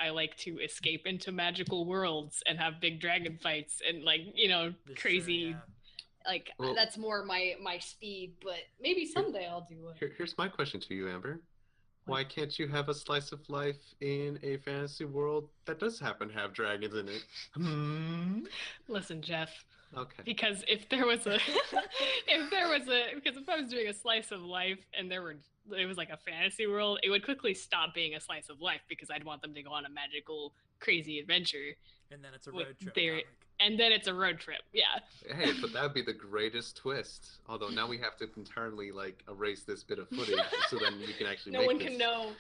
Speaker 1: I like to escape into magical worlds and have big dragon fights and like, crazy. Like, well, that's more my speed, but maybe someday I'll do it.
Speaker 3: Here's my question to you, Amber. Why can't you have a slice of life in a fantasy world that does happen to have dragons in it?
Speaker 1: Listen, Jeff.
Speaker 3: Okay.
Speaker 1: Because if I was doing a slice of life and it was like a fantasy world, it would quickly stop being a slice of life because I'd want them to go on a magical, crazy adventure.
Speaker 2: And then it's a road trip.
Speaker 1: And then it's a road trip, yeah.
Speaker 3: Hey, but that would be the greatest twist. Although now we have to entirely like erase this bit of footage so then we can actually
Speaker 1: No one can know.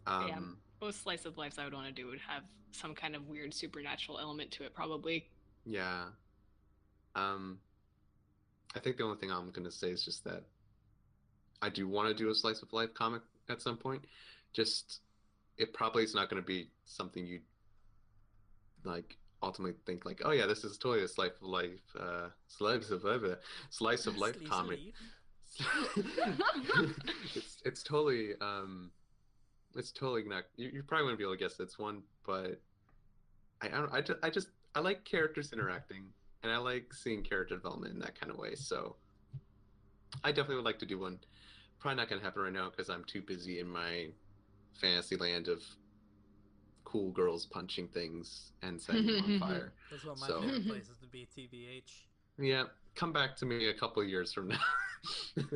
Speaker 1: Yeah, most slice of lives I would want to do would have some kind of weird supernatural element to it, probably.
Speaker 3: Yeah. I think the only thing I'm going to say is just that I do want to do a slice of life comic at some point. Just, it probably is not going to be something you like ultimately think like, oh yeah, this is totally a slice of life comic. it's totally not. You probably wouldn't be able to guess it's one, but I like characters interacting, and I like seeing character development in that kind of way. So I definitely would like to do one. Probably not gonna happen right now because I'm too busy in my fantasy land of cool girls punching things and setting them on fire.
Speaker 2: That's what my
Speaker 3: So,
Speaker 2: favorite place is to be, TBH.
Speaker 3: yeah, come back to me a couple of years from now.
Speaker 2: Man.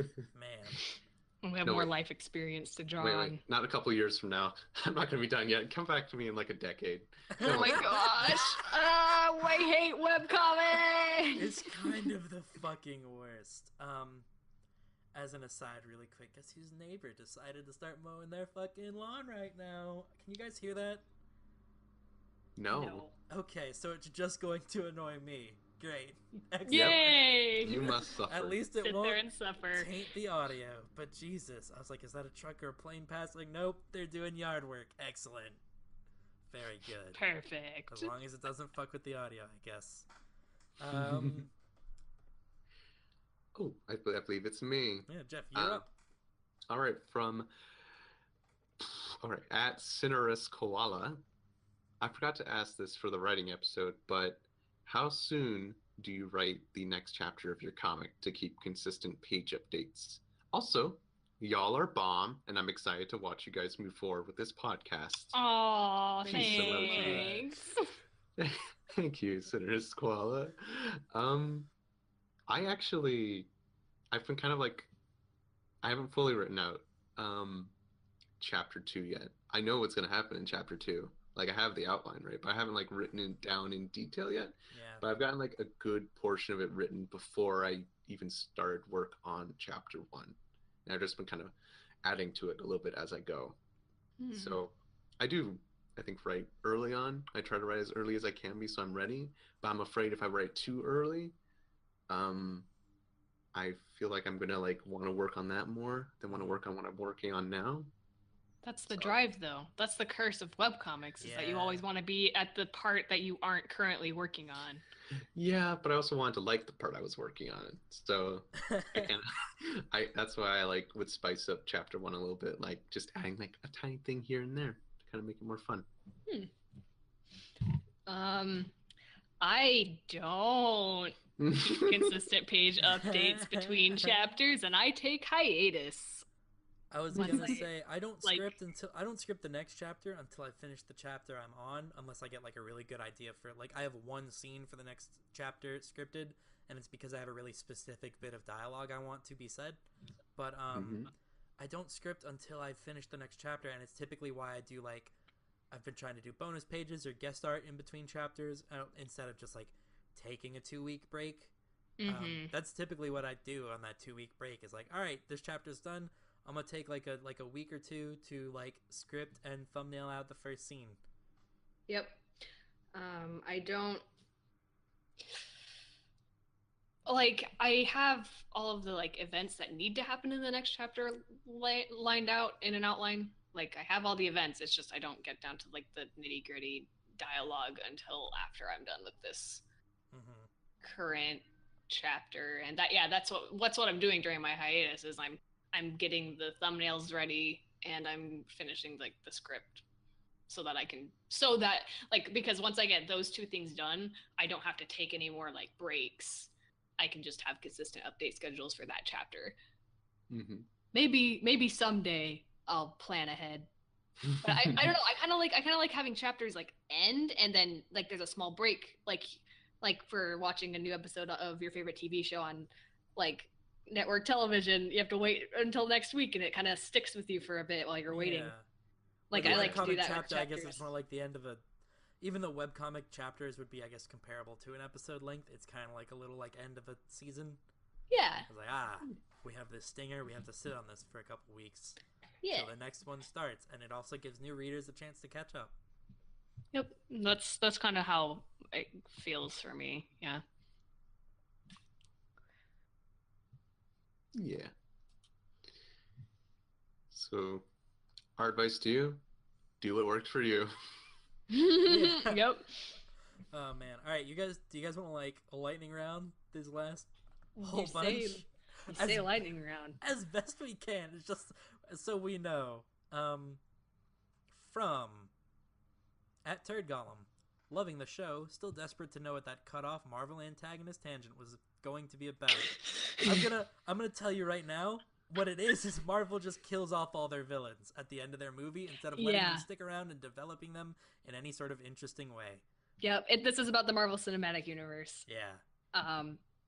Speaker 1: We have more life experience to draw on.
Speaker 3: Wait, not a couple of years from now. I'm not going to be done yet. Come back to me in like a decade.
Speaker 1: Oh my gosh. I hate webcomics.
Speaker 2: It's kind of the fucking worst. As an aside, really quick, guess whose neighbor decided to start mowing their fucking lawn right now? Can you guys hear that?
Speaker 3: No.
Speaker 2: Okay, so it's just going to annoy me. Great.
Speaker 1: Excellent. Yay!
Speaker 3: You must suffer.
Speaker 2: At least it
Speaker 1: Sit
Speaker 2: won't
Speaker 1: there and suffer.
Speaker 2: taint the audio. But Jesus, I was like, is that a truck or a plane passing? Nope, they're doing yard work. Excellent. Very good.
Speaker 1: Perfect.
Speaker 2: As long as it doesn't fuck with the audio, I guess.
Speaker 3: Oh, I believe it's me.
Speaker 2: Yeah, Jeff, you're up.
Speaker 3: All right, at Cinerus Koala. I forgot to ask this for the writing episode, but how soon do you write the next chapter of your comic to keep consistent page updates? Also, y'all are bomb, and I'm excited to watch you guys move forward with this podcast.
Speaker 1: Aw,
Speaker 2: Thanks.
Speaker 1: thanks.
Speaker 3: Thank you, Cinerus Koala. I've been kind of like, I haven't fully written out chapter 2 yet. I know what's going to happen in chapter 2. Like, I have the outline, right? But I haven't, like, written it down in detail yet.
Speaker 2: Yeah.
Speaker 3: But I've gotten, like, a good portion of it written before I even started work on chapter 1. And I've just been kind of adding to it a little bit as I go. So I think, write early on. I try to write as early as I can be so I'm ready. But I'm afraid if I write too early, I feel like I'm going to, like, want to work on that more than want to work on what I'm working on now.
Speaker 1: That's the drive, though. That's the curse of webcomics, is that you always want to be at the part that you aren't currently working on.
Speaker 3: Yeah, but I also wanted to like the part I was working on. So that's why I like would spice up chapter 1 a little bit, like just adding like a tiny thing here and there to kind of make it more fun.
Speaker 1: I don't keep consistent page updates between chapters, and I take hiatus.
Speaker 2: I was gonna say I don't script the next chapter until I finish the chapter I'm on, unless I get like a really good idea for it. Like I have one scene for the next chapter scripted, and it's because I have a really specific bit of dialogue I want to be said. But I don't script until I finish the next chapter, and it's typically why I do like I've been trying to do bonus pages or guest art in between chapters instead of just like taking a 2-week break. That's typically what I do on that 2-week break. Is like, all right, this chapter's done. I'm gonna take like a week or two to like script and thumbnail out the first scene.
Speaker 1: Yep. I don't like. I have all of the like events that need to happen in the next chapter lined out in an outline. Like I have all the events. It's just I don't get down to like the nitty gritty dialogue until after I'm done with this current chapter. And that's what I'm doing during my hiatus. Is I'm getting the thumbnails ready and I'm finishing like the script so that because once I get those 2 things done, I don't have to take any more like breaks. I can just have consistent update schedules for that chapter. Maybe someday I'll plan ahead. But I don't know. I kind of like having chapters like end and then like there's a small break, like for watching a new episode of your favorite TV show on like network television. You have to wait until next week, and it kind of sticks with you for a bit while you're waiting. Like I like to do that with chapters.
Speaker 2: I guess it's more like the end of even though webcomic chapters would be, I guess, comparable to an episode length, it's kind of like a little like end of a season.
Speaker 1: Yeah.
Speaker 2: It's like, we have this stinger, we have to sit on this for a couple weeks.
Speaker 1: Yeah.
Speaker 2: So the next one starts, and it also gives new readers a chance to catch up.
Speaker 1: Yep. That's kind of how it feels for me. Yeah.
Speaker 3: Yeah. So, our advice to you: do what worked for you.
Speaker 1: Yep.
Speaker 2: Oh man! All right, do you guys want like a lightning round? This last whole bunch.
Speaker 1: Same. Say lightning round.
Speaker 2: As best we can. It's just so we know. From at Turd Golem. Loving the show, still desperate to know what that cut-off Marvel antagonist tangent was going to be about. I'm gonna tell you right now, what it is Marvel just kills off all their villains at the end of their movie instead of letting them stick around and developing them in any sort of interesting way.
Speaker 1: Yep, this is about the Marvel Cinematic Universe.
Speaker 2: Yeah.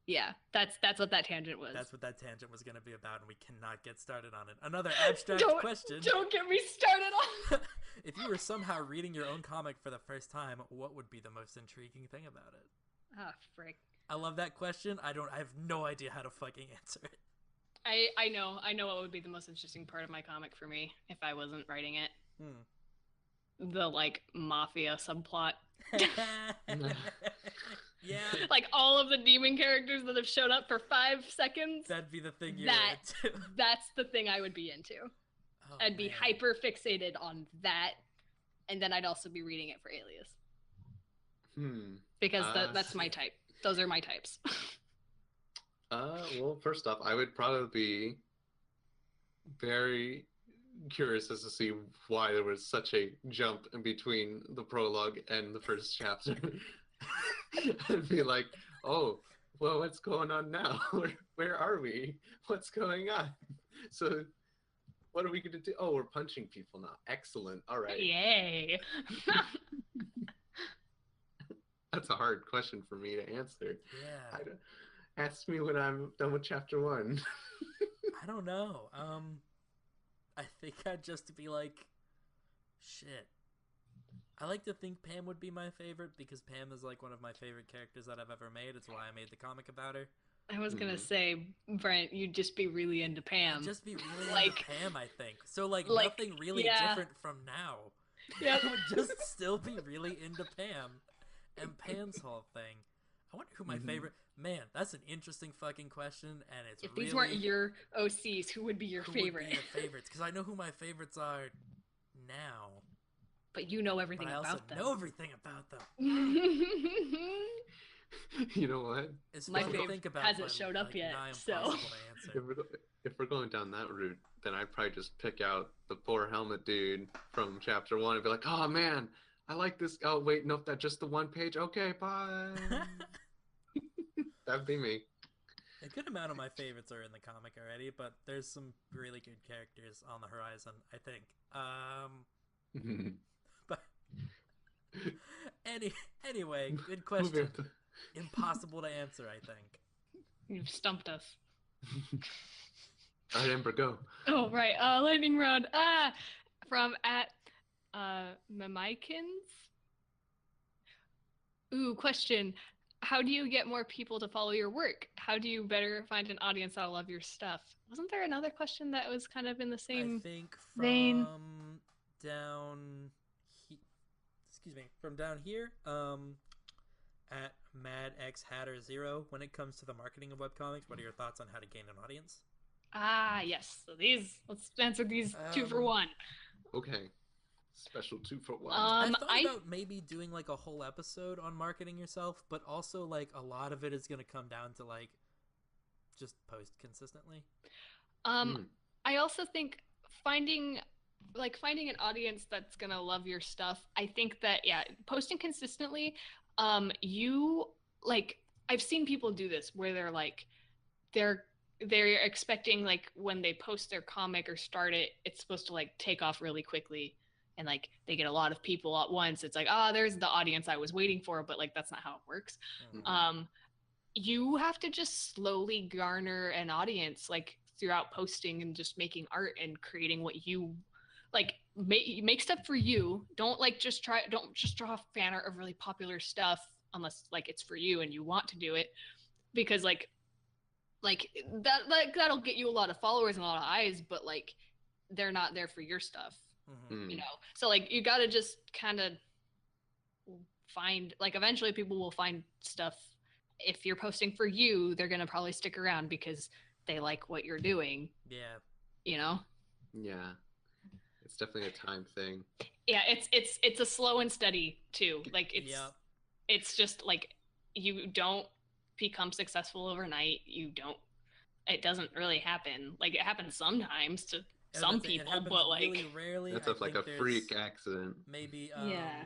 Speaker 1: Yeah, that's what that tangent was.
Speaker 2: That's what that tangent was going to be about, and we cannot get started on it. Another abstract question.
Speaker 1: Don't get me started on.
Speaker 2: If you were somehow reading your own comic for the first time, what would be the most intriguing thing about it?
Speaker 1: Ah, frick.
Speaker 2: I love that question. I have no idea how to fucking answer it.
Speaker 1: I know what would be the most interesting part of my comic for me if I wasn't writing it. The like mafia subplot.
Speaker 2: Yeah.
Speaker 1: Like all of the demon characters that have shown up for 5 seconds.
Speaker 2: That'd be the thing you're into.
Speaker 1: That's the thing I would be into.
Speaker 2: Oh,
Speaker 1: I'd be hyper fixated on that, and then I'd also be reading it for Alias. Because that's my type. Those are my types.
Speaker 3: Well, first off, I would probably be very curious as to see why there was such a jump in between the prologue and the first chapter. I'd be like, oh, well, what's going on now? Where are we? What's going on? So, what are we going to do? Oh, we're punching people now. Excellent. All right.
Speaker 1: Yay.
Speaker 3: That's a hard question for me to answer.
Speaker 2: Yeah.
Speaker 3: Ask me when I'm done with chapter 1.
Speaker 2: I don't know. I think I'd just be like, shit. I like to think Pam would be my favorite because Pam is like one of my favorite characters that I've ever made. It's why I made the comic about her.
Speaker 1: I was gonna say, Brent, you'd just be really into Pam.
Speaker 2: I'd just be really into Pam, I think. So nothing really different from now.
Speaker 1: Yeah.
Speaker 2: I would just still be really into Pam and Pam's whole thing. I wonder who my favorite... Man, that's an interesting fucking question, and it's
Speaker 1: If these weren't your OCs, who would be your favorite?
Speaker 2: Who would be your favorites? Because I know who my favorites are now.
Speaker 1: But you know everything about them.
Speaker 2: I also know everything about them.
Speaker 3: You know what?
Speaker 2: It's
Speaker 1: my
Speaker 2: fun
Speaker 1: favorite
Speaker 2: to think about,
Speaker 1: hasn't showed up yet, so...
Speaker 3: If we're going down that route, then I'd probably just pick out the poor helmet dude from chapter 1 and be like, oh man, I like this. Oh wait, nope, that's just the one page. Okay, bye. That'd be me.
Speaker 2: A good amount of my favorites are in the comic already, but there's some really good characters on the horizon, I think. But anyway, good question. Impossible to answer, I think.
Speaker 1: You've stumped us.
Speaker 3: All right, Ember, go.
Speaker 1: Oh, right. Lightning round. From at Mamikins. Ooh, question. How do you get more people to follow your work? How do you better find an audience that'll love your stuff? Wasn't there another question that was kind of in the same
Speaker 2: I think
Speaker 1: vein?
Speaker 2: From down here, at MadXHatter0, when it comes to the marketing of webcomics, what are your thoughts on how to gain an audience?
Speaker 1: Yes. So let's answer these 2 for 1.
Speaker 3: Okay. Special 2 for 1.
Speaker 2: I thought about maybe doing like a whole episode on marketing yourself, but also like a lot of it is going to come down to like just post consistently.
Speaker 1: I also think finding an audience that's going to love your stuff. I think that posting consistently, I've seen people do this where they're like they're expecting like when they post their comic or start it, it's supposed to like take off really quickly. And like they get a lot of people at once. It's like, there's the audience I was waiting for, but like that's not how it works. You have to just slowly garner an audience like throughout posting and just making art and creating what you like. Make stuff for you. Don't just draw fan art of really popular stuff unless like it's for you and you want to do it, because like that'll get you a lot of followers and a lot of eyes, but like they're not there for your stuff. You know, so like you gotta just kind of find, like, eventually people will find stuff. If you're posting for you, they're gonna probably stick around because they like what you're doing.
Speaker 2: Yeah,
Speaker 1: you know.
Speaker 3: Yeah, it's definitely a time thing.
Speaker 1: Yeah, it's a slow and steady too. Like it's just like you don't become successful overnight. You don't it doesn't really happen. Like, it happens sometimes to some
Speaker 2: It
Speaker 1: people,
Speaker 2: happens
Speaker 1: but like
Speaker 2: really rarely.
Speaker 3: That's
Speaker 2: I
Speaker 3: like
Speaker 2: think
Speaker 3: a freak accident.
Speaker 2: Maybe
Speaker 1: yeah.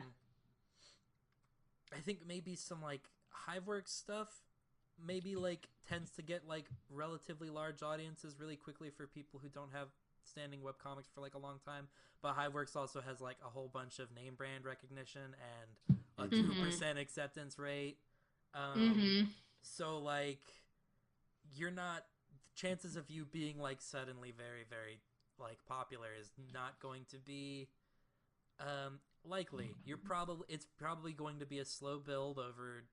Speaker 2: I think maybe some like Hiveworks stuff maybe like tends to get like relatively large audiences really quickly for people who don't have standing webcomics for like a long time. But Hiveworks also has like a whole bunch of name brand recognition and a 2% acceptance rate. So like you're not, chances of you being like suddenly very, very like popular is not going to be likely. It's probably going to be a slow build over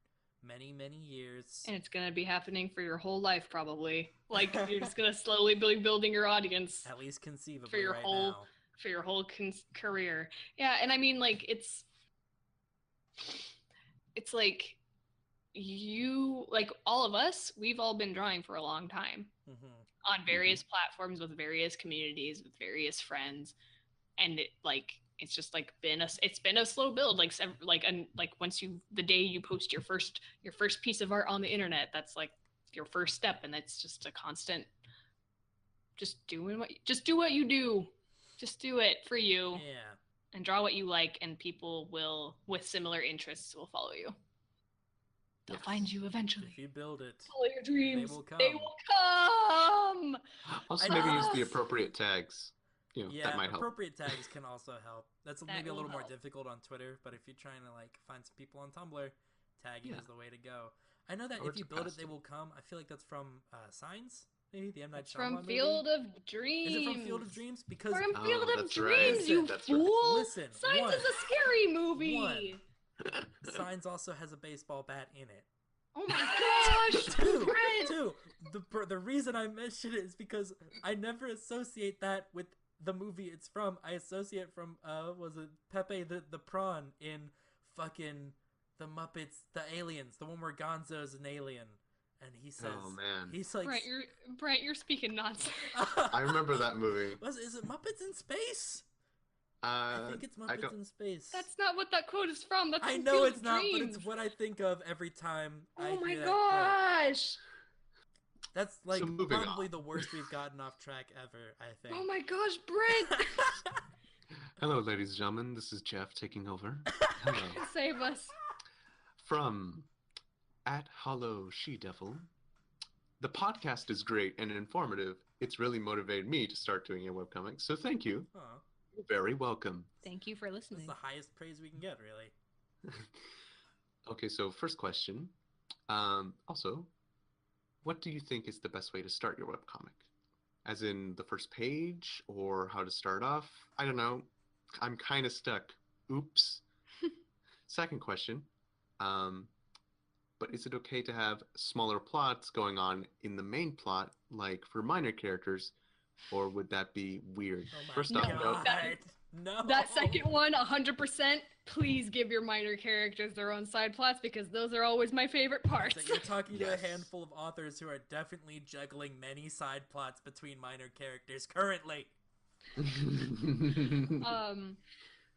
Speaker 2: many, many years.
Speaker 1: And it's going to be happening for your whole life, probably. Like, you're just going to slowly be building your audience.
Speaker 2: At least conceivably
Speaker 1: for your
Speaker 2: right
Speaker 1: whole,
Speaker 2: now.
Speaker 1: For your whole career. Yeah, and I mean, like, it's like, you, like, all of us, we've all been drawing for a long time. On various platforms, with various communities, with various friends. And it, like, it's just like it's been a slow build, like once the day you post your first piece of art on the internet, that's like your first step, and it's just a constant just do what you do, just do it for you, and draw what you like, and people will with similar interests will follow you. They'll find you eventually.
Speaker 2: If you build it,
Speaker 1: follow your dreams,
Speaker 2: they will come.
Speaker 1: They will come.
Speaker 3: Also, maybe use the appropriate tags. You know, that might help.
Speaker 2: Appropriate tags can also help. That's maybe a little more
Speaker 1: help.
Speaker 2: Difficult on Twitter, but if you're trying to like find some people on Tumblr, tagging is the way to go. I know that if you build it, they will come. I feel like that's from Signs, maybe the M. Night Shyamalan
Speaker 1: from Field of Dreams.
Speaker 2: Is it from Field of Dreams? Because
Speaker 1: from Field of Dreams,
Speaker 3: right.
Speaker 1: you fool!
Speaker 2: Listen,
Speaker 1: Signs is a scary movie.
Speaker 2: Signs also has a baseball bat in it.
Speaker 1: Oh my gosh!
Speaker 2: Two. The reason I mention it is because I never associate that with the movie it's from. I associate from was it Pepe the prawn in fucking the Muppets, the Aliens, the one where Gonzo's an alien, and he says,
Speaker 3: "Oh man,"
Speaker 2: he's like,
Speaker 1: Brent, you're speaking nonsense.
Speaker 3: I remember that movie.
Speaker 2: Is it Muppets in Space?
Speaker 3: I
Speaker 2: think it's Muppets in Space.
Speaker 1: That's not what that quote is from. That's
Speaker 2: I
Speaker 1: from
Speaker 2: know
Speaker 1: Field
Speaker 2: it's
Speaker 1: of
Speaker 2: not,
Speaker 1: Dreams.
Speaker 2: but it's what I think of every time.
Speaker 1: Oh my
Speaker 2: that
Speaker 1: gosh!
Speaker 2: That's like
Speaker 3: So
Speaker 2: probably the worst we've gotten off track ever, I think.
Speaker 1: Oh my gosh, Brent!
Speaker 3: Hello, ladies and gentlemen. This is Jeff taking over. Hello.
Speaker 1: Save us.
Speaker 3: From @HollowSheDevil. The podcast is great and informative. It's really motivated me to start doing a webcomic, so thank you.
Speaker 2: Aww.
Speaker 3: You're very welcome.
Speaker 1: Thank you for listening.
Speaker 2: That's the highest praise we can get, really.
Speaker 3: Okay, so first question. Also, what do you think is the best way to start your webcomic? As in the first page, or how to start off? I don't know. I'm kind of stuck. Oops. Second question. But is it okay to have smaller plots going on in the main plot, like for minor characters, or would that be weird?
Speaker 2: First off, no.
Speaker 1: That second one, 100%. Please give your minor characters their own side plots, because those are always my favorite parts.
Speaker 2: So you're talking to a handful of authors who are definitely juggling many side plots between minor characters currently.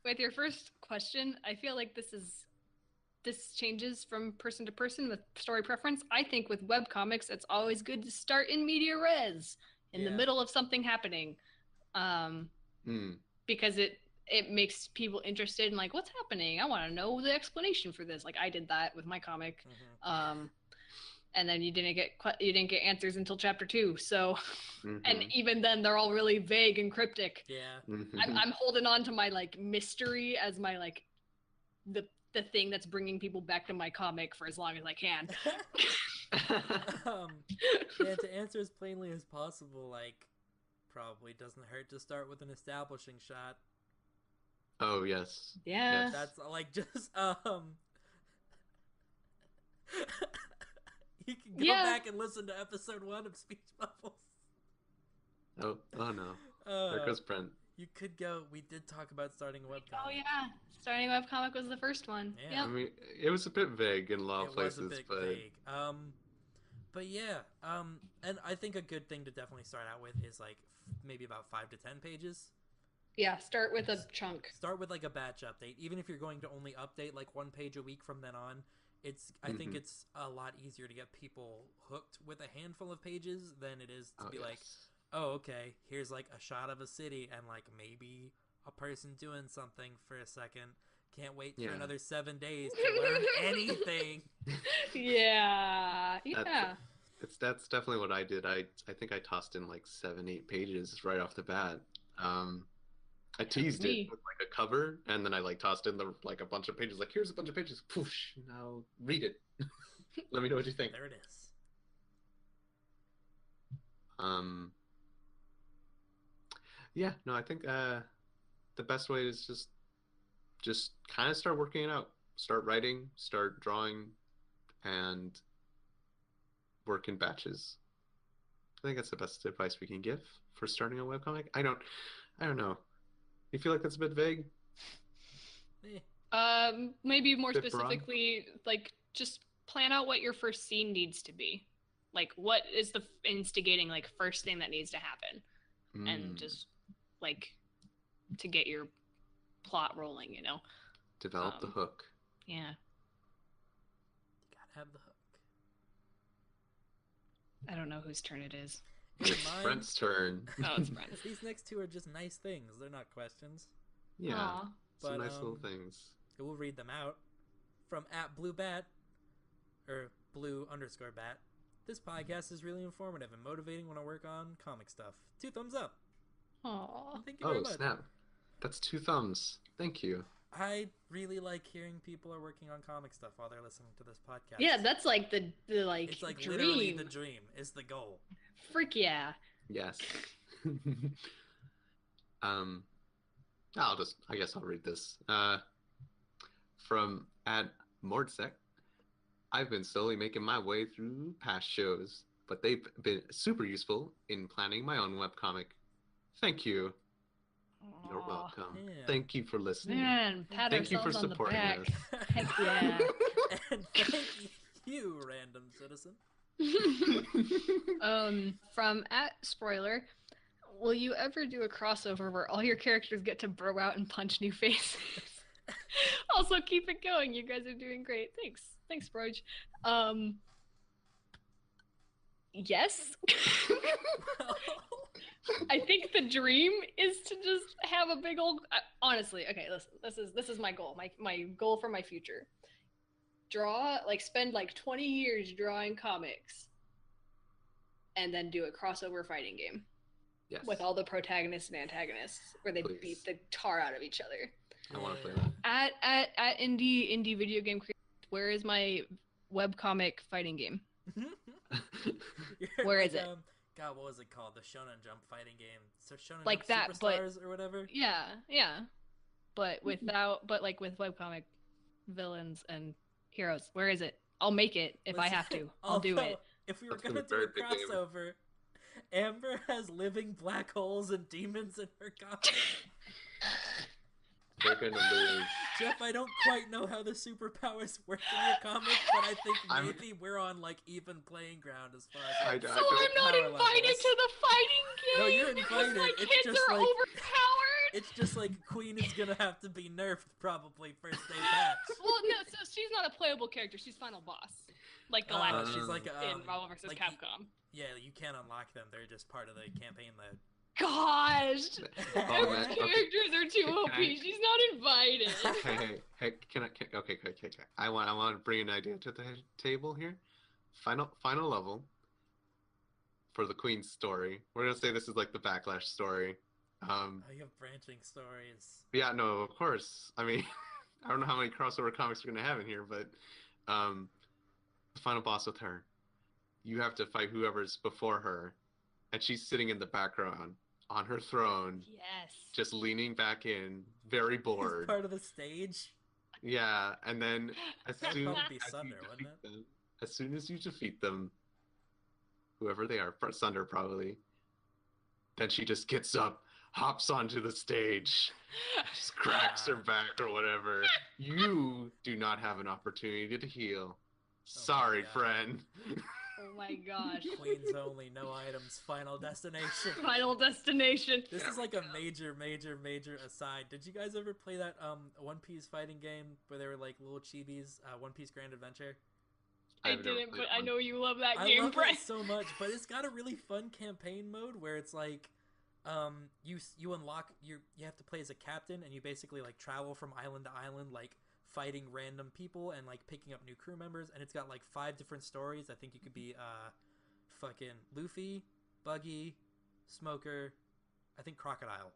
Speaker 1: With your first question, I feel like this changes from person to person with story preference. I think with webcomics, it's always good to start in media res, in the middle of something happening. Because it makes people interested in, like, what's happening? I want to know the explanation for this. Like, I did that with my comic. And then you didn't get answers until chapter 2. So, and even then, they're all really vague and cryptic.
Speaker 2: Yeah.
Speaker 1: I'm holding on to my, like, mystery as my, like, the thing that's bringing people back to my comic for as long as I can.
Speaker 2: Yeah, to answer as plainly as possible, like, probably doesn't hurt to start with an establishing shot.
Speaker 3: Oh, yes.
Speaker 1: Yeah.
Speaker 2: That's, like, just, you can go back and listen to episode 1 of Speech Bubbles.
Speaker 3: Oh no. There goes Brent.
Speaker 2: You could go. We did talk about starting a webcomic.
Speaker 1: Oh yeah, starting a webcomic was the first one.
Speaker 2: Yeah.
Speaker 1: Yep.
Speaker 3: I mean, it was a bit vague in a lot of places,
Speaker 2: was a bit vague. But yeah. And I think a good thing to definitely start out with is like maybe about 5 to 10 pages.
Speaker 1: Yeah, start with a chunk.
Speaker 2: Start with like a batch update. Even if you're going to only update like 1 page a week from then on, I think it's a lot easier to get people hooked with a handful of pages than it is to be like, oh, okay, here's like a shot of a city and like maybe a person doing something for a second. Can't wait for another 7 days to learn anything.
Speaker 1: Yeah.
Speaker 3: That's definitely what I did. I think I tossed in like 7-8 pages right off the bat. I teased it with like a cover, and then I like tossed in a bunch of pages. Like, here's a bunch of pages. Poosh! Now read it. Let me know what you think.
Speaker 2: There it is.
Speaker 3: Yeah. No, I think the best way is just kind of start working it out. Start writing. Start drawing, and work in batches. I think that's the best advice we can give for starting a webcomic. I don't know. You feel like that's a bit vague?
Speaker 1: Maybe more specifically, like, just plan out what your first scene needs to be. Like, what is the instigating, like, first thing that needs to happen? And just, like, to get your plot rolling, you know?
Speaker 3: Develop the hook.
Speaker 1: Yeah.
Speaker 2: You gotta have the hook.
Speaker 1: I don't know whose turn it is.
Speaker 3: It's Brent's turn.
Speaker 1: Oh, it's Brent's.
Speaker 2: These next two are just nice things. They're not questions.
Speaker 3: Yeah.
Speaker 1: Aww.
Speaker 3: Some nice little things.
Speaker 2: We'll read them out. From @BlueBat, or Blue_Bat. This podcast is really informative and motivating when I work on comic stuff. 2 thumbs up.
Speaker 1: Aww.
Speaker 2: Thank you very much.
Speaker 3: Oh, snap. That's 2 thumbs. Thank you.
Speaker 2: I really like hearing people are working on comic stuff while they're listening to this podcast.
Speaker 1: Yeah, that's like the like
Speaker 2: it's like
Speaker 1: dream.
Speaker 2: Literally the dream is the goal.
Speaker 1: Frick yeah.
Speaker 3: Yes. I guess I'll read this. From @Mordsec. I've been slowly making my way through past shows, but they've been super useful in planning my own webcomic. Thank you. You're welcome.
Speaker 2: Yeah.
Speaker 3: Thank you for listening.
Speaker 1: Man, pat
Speaker 3: Thank you for
Speaker 1: ourselves on the
Speaker 3: supporting
Speaker 1: back.
Speaker 3: us.
Speaker 1: Heck yeah.
Speaker 2: And thank you, random citizen.
Speaker 1: From @Spoiler, will you ever do a crossover where all your characters get to bro out and punch new faces? Also, keep it going. You guys are doing great. Thanks, Broj. Yes. I think the dream is to just have a big old. Honestly, okay. Listen, this is my goal. My goal for my future. Spend 20 years drawing comics, and then do a crossover fighting game.
Speaker 3: Yes.
Speaker 1: With all the protagonists and antagonists, where they beat the tar out of each other.
Speaker 3: I want to play that.
Speaker 1: At indie video game creators, where is my webcomic fighting game? Where is it?
Speaker 2: God, what was it called? The Shonen Jump fighting game. So Shonen
Speaker 1: Like
Speaker 2: Jump
Speaker 1: that, but
Speaker 2: Superstars or whatever.
Speaker 1: Yeah. But with webcomic villains and heroes. Where is it? I'll make it if I have to. I'll do it.
Speaker 2: If we were gonna do a crossover, Amber has living black holes and demons in her comic.
Speaker 3: We're gonna lose.
Speaker 2: Jeff, I don't quite know how the superpowers work in your comic, but I think maybe we're on even playing ground as far as
Speaker 1: So I'm not invited to the fighting game.
Speaker 2: No, you're invited.
Speaker 1: Because my
Speaker 2: It's
Speaker 1: kids
Speaker 2: just
Speaker 1: are overpowered.
Speaker 2: It's just like Queen is gonna have to be nerfed probably first day patch.
Speaker 1: Well, no, so she's not a playable character. She's final boss, like Galactus.
Speaker 2: She's like
Speaker 1: in Marvel vs. Capcom.
Speaker 2: Yeah, you can't unlock them. They're just part of the campaign mode.
Speaker 1: Gosh,
Speaker 3: Oh, man.
Speaker 1: characters are too OP. She's not invited.
Speaker 3: Hey, okay. I want to bring an idea to the table here. Final level for the Queen's story. We're gonna say this is like the Backlash story.
Speaker 2: You have branching stories.
Speaker 3: Yeah, no, of course. I mean, I don't know how many crossover comics we're gonna have in here, but the final boss with her, you have to fight whoever's before her, and she's sitting in the background on her throne.
Speaker 1: Yes.
Speaker 3: Just leaning back in, very bored.
Speaker 2: He's part of the stage.
Speaker 3: Yeah, and then as soon as you defeat them, whoever they are, Sunder probably, then she just gets up, hops onto the stage, just cracks her back or whatever. You do not have an opportunity to heal. Sorry, friend.
Speaker 1: Oh my gosh.
Speaker 2: Queens only, no items, final destination.
Speaker 1: Final destination.
Speaker 2: This is like a major aside. Did you guys ever play that One Piece fighting game where they were like little chibis, One Piece Grand Adventure?
Speaker 1: I didn't, but I know you love that
Speaker 2: I
Speaker 1: game,
Speaker 2: love
Speaker 1: Brett.
Speaker 2: it so much, but it's got a really fun campaign mode where it's like you unlock you have to play as a captain, and you basically like travel from island to island, like fighting random people and like picking up new crew members, and it's got like 5 different stories. I think you could be fucking Luffy, Buggy, Smoker, I think Crocodile.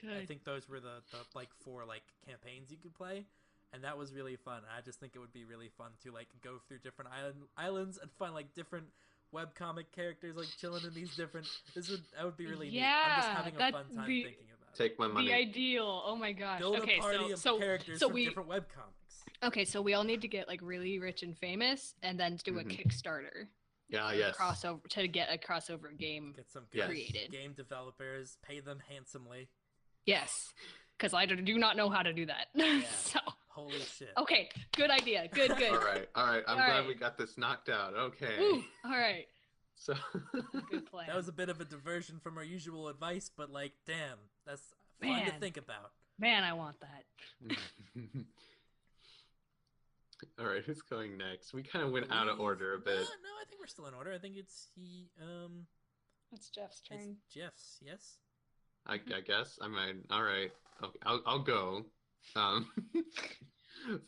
Speaker 2: Good. I think those were the like 4 like campaigns you could play, and that was really fun. I just think it would be really fun to like go through different islands and find like different webcomic characters like chilling in these different. That would be really neat. I'm just having a fun time thinking about it.
Speaker 3: Take my money.
Speaker 1: The ideal. Oh my gosh.
Speaker 2: Build a party of characters from different webcomics.
Speaker 1: Okay, so we all need to get like really rich and famous, and then do a Kickstarter.
Speaker 3: Yeah, yes.
Speaker 1: Crossover to get a crossover game.
Speaker 2: Get some good
Speaker 1: created.
Speaker 2: Game developers, pay them handsomely.
Speaker 1: Yes, because I do not know how to do that. Yeah. So.
Speaker 2: Holy shit.
Speaker 1: Okay, good idea. Good.
Speaker 3: All right. I'm glad we got this knocked out. Okay.
Speaker 1: Ooh, all right.
Speaker 3: So.
Speaker 1: Good plan.
Speaker 2: That was a bit of a diversion from our usual advice, but like, damn, that's fun to think about.
Speaker 1: Man, I want that.
Speaker 3: All right, who's going next? We kind of went out of order a bit.
Speaker 2: No, I think we're still in order. I think it's
Speaker 1: It's Jeff's turn.
Speaker 2: It's Jeff's, yes.
Speaker 3: I guess. I mean, all right. Okay, I'll go.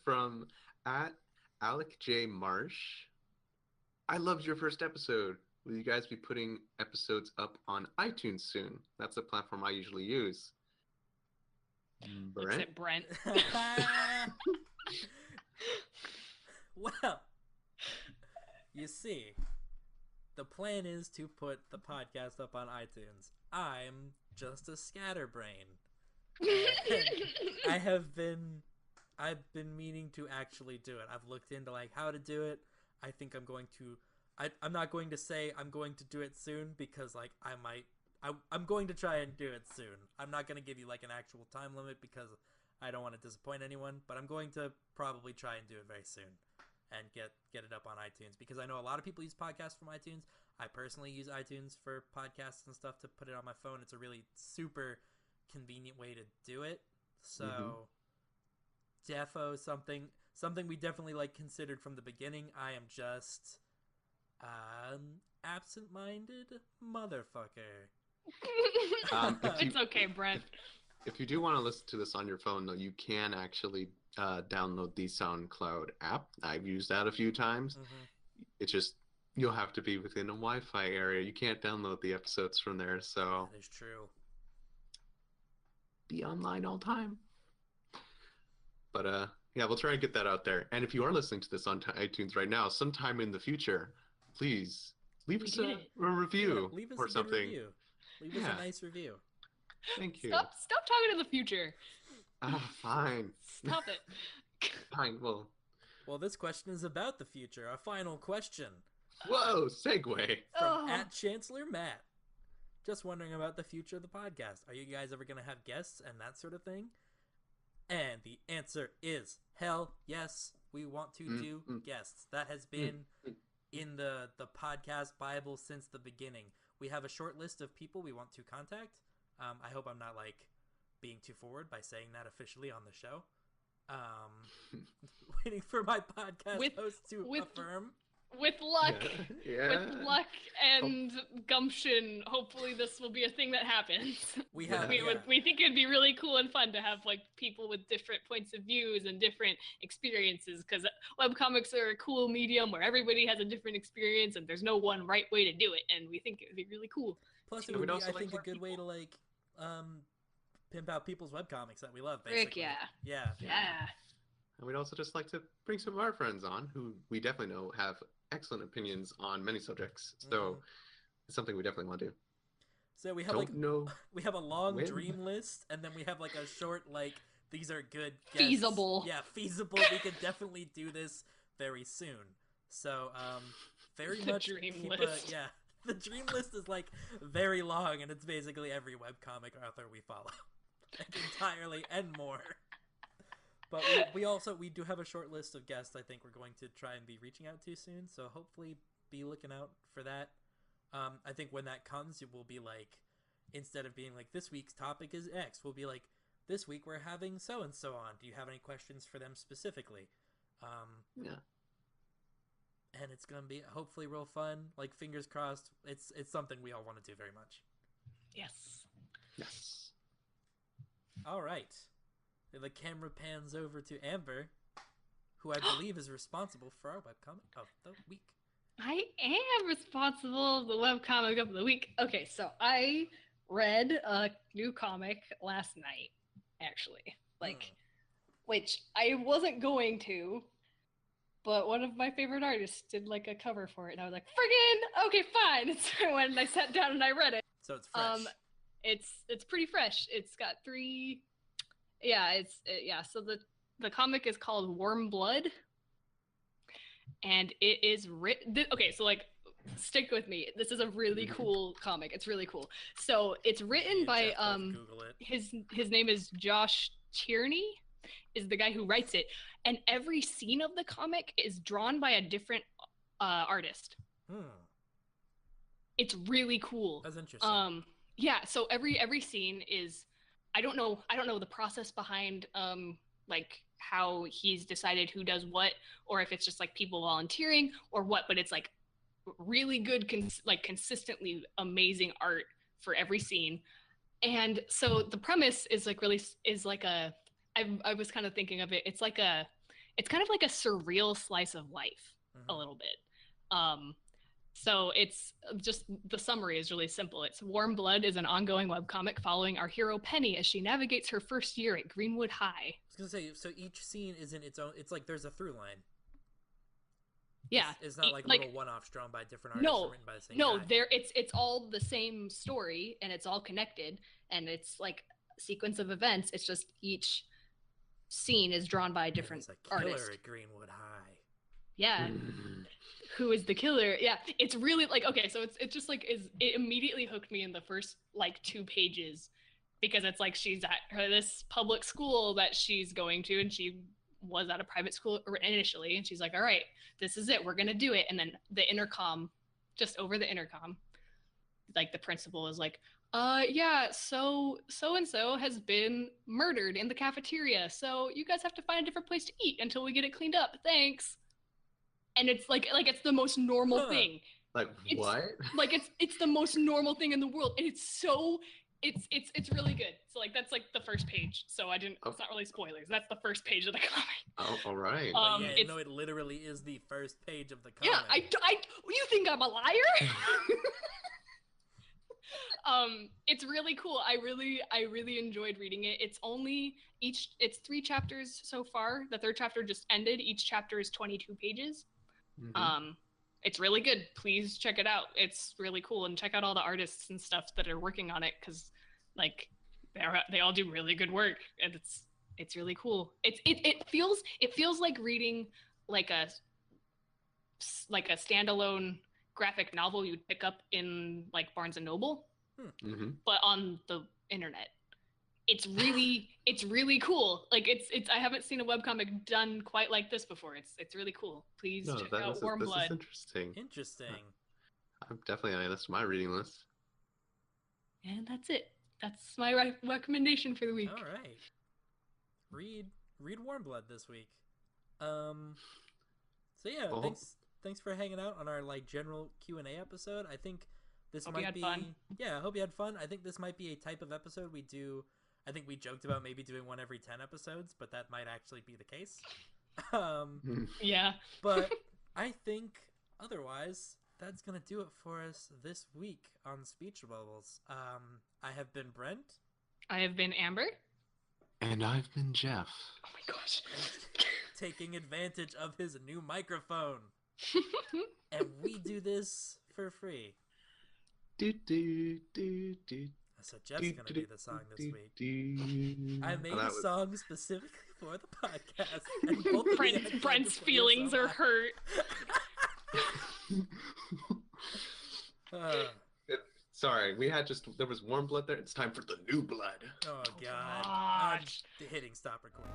Speaker 3: From @Alec J Marsh. I loved your first episode. Will you guys be putting episodes up on iTunes soon? That's the platform I usually use. Brent?
Speaker 1: Brent.
Speaker 2: Well, you see, the plan is to put the podcast up on iTunes. I'm just a scatterbrain. I've been meaning to actually do it. I've looked into like how to do it. I think I'm going to. I'm not going to say I'm going to do it soon, because like I'm going to try and do it soon. I'm not going to give you like an actual time limit because I don't want to disappoint anyone, but I'm going to probably try and do it very soon and get it up on iTunes, because I know a lot of people use podcasts from iTunes. I personally use iTunes for podcasts and stuff to put it on my phone. It's a really super convenient way to do it. So defo something we definitely like considered from the beginning. I am just absent-minded motherfucker.
Speaker 1: It's okay, Brent.
Speaker 3: If you do want to listen to this on your phone, though, you can actually download the SoundCloud app. I've used that a few times. It's just you'll have to be within a Wi-Fi area. You can't download the episodes from there. So
Speaker 2: that is true.
Speaker 3: Be online all time. But yeah, we'll try and get that out there. And if you are listening to this on iTunes right now, sometime in the future, please leave us a review
Speaker 2: leave us
Speaker 3: or
Speaker 2: a
Speaker 3: something.
Speaker 2: Review. Leave us a nice review.
Speaker 3: Thank you.
Speaker 1: Stop talking to the future.
Speaker 3: Fine.
Speaker 1: Stop it.
Speaker 3: Fine.
Speaker 2: Well, this question is about the future. Our final question.
Speaker 3: Whoa, segue.
Speaker 2: From @Chancellor Matt. Just wondering about the future of the podcast. Are you guys ever going to have guests and that sort of thing? And the answer is hell yes. We want to do guests. That has been in the podcast Bible since the beginning. We have a short list of people we want to contact. I hope I'm not like being too forward by saying that officially on the show. Waiting for my podcast host to affirm.
Speaker 1: With luck,
Speaker 3: yeah.
Speaker 1: With luck and gumption, hopefully this will be a thing that happens.
Speaker 2: We
Speaker 1: think it'd be really cool and fun to have like people with different points of views and different experiences, because webcomics are a cool medium where everybody has a different experience and there's no one right way to do it, and we think it would be really cool.
Speaker 2: Plus, it would be, I think, a good way to like pimp out people's webcomics that we love. Basically, yeah.
Speaker 3: And we'd also just like to bring some of our friends on who we definitely know have excellent opinions on many subjects. So it's something we definitely want to do.
Speaker 2: So we have we have a long dream list, and then we have like a short like these are good guests.
Speaker 1: Feasible.
Speaker 2: Yeah, feasible. We could definitely do this very soon. So very much
Speaker 1: dream list.
Speaker 2: the dream list is like very long, and it's basically every webcomic author we follow entirely and more. But we do have a short list of guests I think we're going to try and be reaching out to soon. So hopefully be looking out for that. I think when that comes, it will be like, instead of being like, this week's topic is X, we'll be like, this week we're having so-and-so on. Do you have any questions for them specifically?
Speaker 3: Yeah.
Speaker 2: And it's going to be hopefully real fun. Like, fingers crossed. It's something we all want to do very much.
Speaker 1: Yes.
Speaker 3: Yes.
Speaker 2: All right. The camera pans over to Amber, who I believe is responsible for our webcomic of the week.
Speaker 1: I am responsible for the webcomic of the week. Okay, so I read a new comic last night, actually. Which I wasn't going to, but one of my favorite artists did like a cover for it, and I was like, friggin' okay, fine. And so when I sat down and I read it.
Speaker 2: So it's fresh.
Speaker 1: It's pretty fresh. It's got 3. So the comic is called Warm Blood, and it is written. Okay, so like, stick with me. This is a really cool comic. It's really cool. So it's written by
Speaker 2: Google it.
Speaker 1: his name is Josh Tierney, is the guy who writes it, and every scene of the comic is drawn by a different artist. It's really cool.
Speaker 2: That's interesting.
Speaker 1: So every scene is, I don't know the process behind like how he's decided who does what, or if it's just like people volunteering or what, but it's like really good consistently amazing art for every scene. And so the premise is like really is like I was kind of thinking of it, it's kind of like a surreal slice of life, a little bit. So it's just, the summary is really simple. It's Warm Blood is an ongoing webcomic following our hero Penny as she navigates her first year at Greenwood High.
Speaker 2: I was going to say, so each scene is in its own, it's like there's a through line.
Speaker 1: Yeah.
Speaker 2: It's not like little one-offs drawn by different artists or written by the same guy.
Speaker 1: It's all the same story, and it's all connected, and it's like a sequence of events. It's just each scene is drawn by a different artist.
Speaker 2: Killer at Greenwood High.
Speaker 1: Yeah. Who is the killer? Yeah, it's really like, okay, so it's just like, it immediately hooked me in the first like 2 pages, because it's like she's at this public school that she's going to, and she was at a private school initially, and she's like, all right, this is it, we're gonna do it. And then the intercom, just over the intercom, like the principal is like, so and so has been murdered in the cafeteria, so you guys have to find a different place to eat until we get it cleaned up, thanks. And it's like it's the most normal thing.
Speaker 3: Like, what?
Speaker 1: Like it's the most normal thing in the world, and it's really good. So like, that's like the first page. So I didn't. It's not really spoilers. That's the first page of the comic.
Speaker 3: Oh, all right.
Speaker 2: It literally is the first page of the comic.
Speaker 1: Yeah, you think I'm a liar? It's really cool. I really enjoyed reading it. It's 3 chapters so far. The 3rd chapter just ended. Each chapter is 22 pages. It's really good. Please check it out. It's really cool, and check out all the artists and stuff that are working on it, because like they all do really good work, and it's really cool. It feels like reading like a standalone graphic novel you'd pick up in like Barnes and Noble, but on the internet. It's really cool. Like it's I haven't seen a webcomic done quite like this before. It's really cool. Please check out Warm Blood.
Speaker 3: This is interesting. I'm definitely adding this to my reading list.
Speaker 1: And that's it. That's my recommendation for the week.
Speaker 2: All right. Read Warm Blood this week. So yeah, thanks for hanging out on our like general Q&A episode. I think this might be fun. Yeah, I hope you had fun. I think this might be a type of episode we do. I think we joked about maybe doing one every 10 episodes, but that might actually be the case.
Speaker 1: Yeah.
Speaker 2: But I think otherwise, that's going to do it for us this week on Speech Bubbles. I have been Brent.
Speaker 1: I have been Amber.
Speaker 3: And I've been Jeff.
Speaker 1: Oh my gosh.
Speaker 2: Taking advantage of his new microphone. And we do this for free. So Jeff's going to do the song this week. I made a song specifically for the podcast. And both
Speaker 1: Brent's feelings are hurt.
Speaker 3: Sorry, there was Warm Blood there. It's time for the new blood.
Speaker 2: Oh God. I'm hitting stop recording.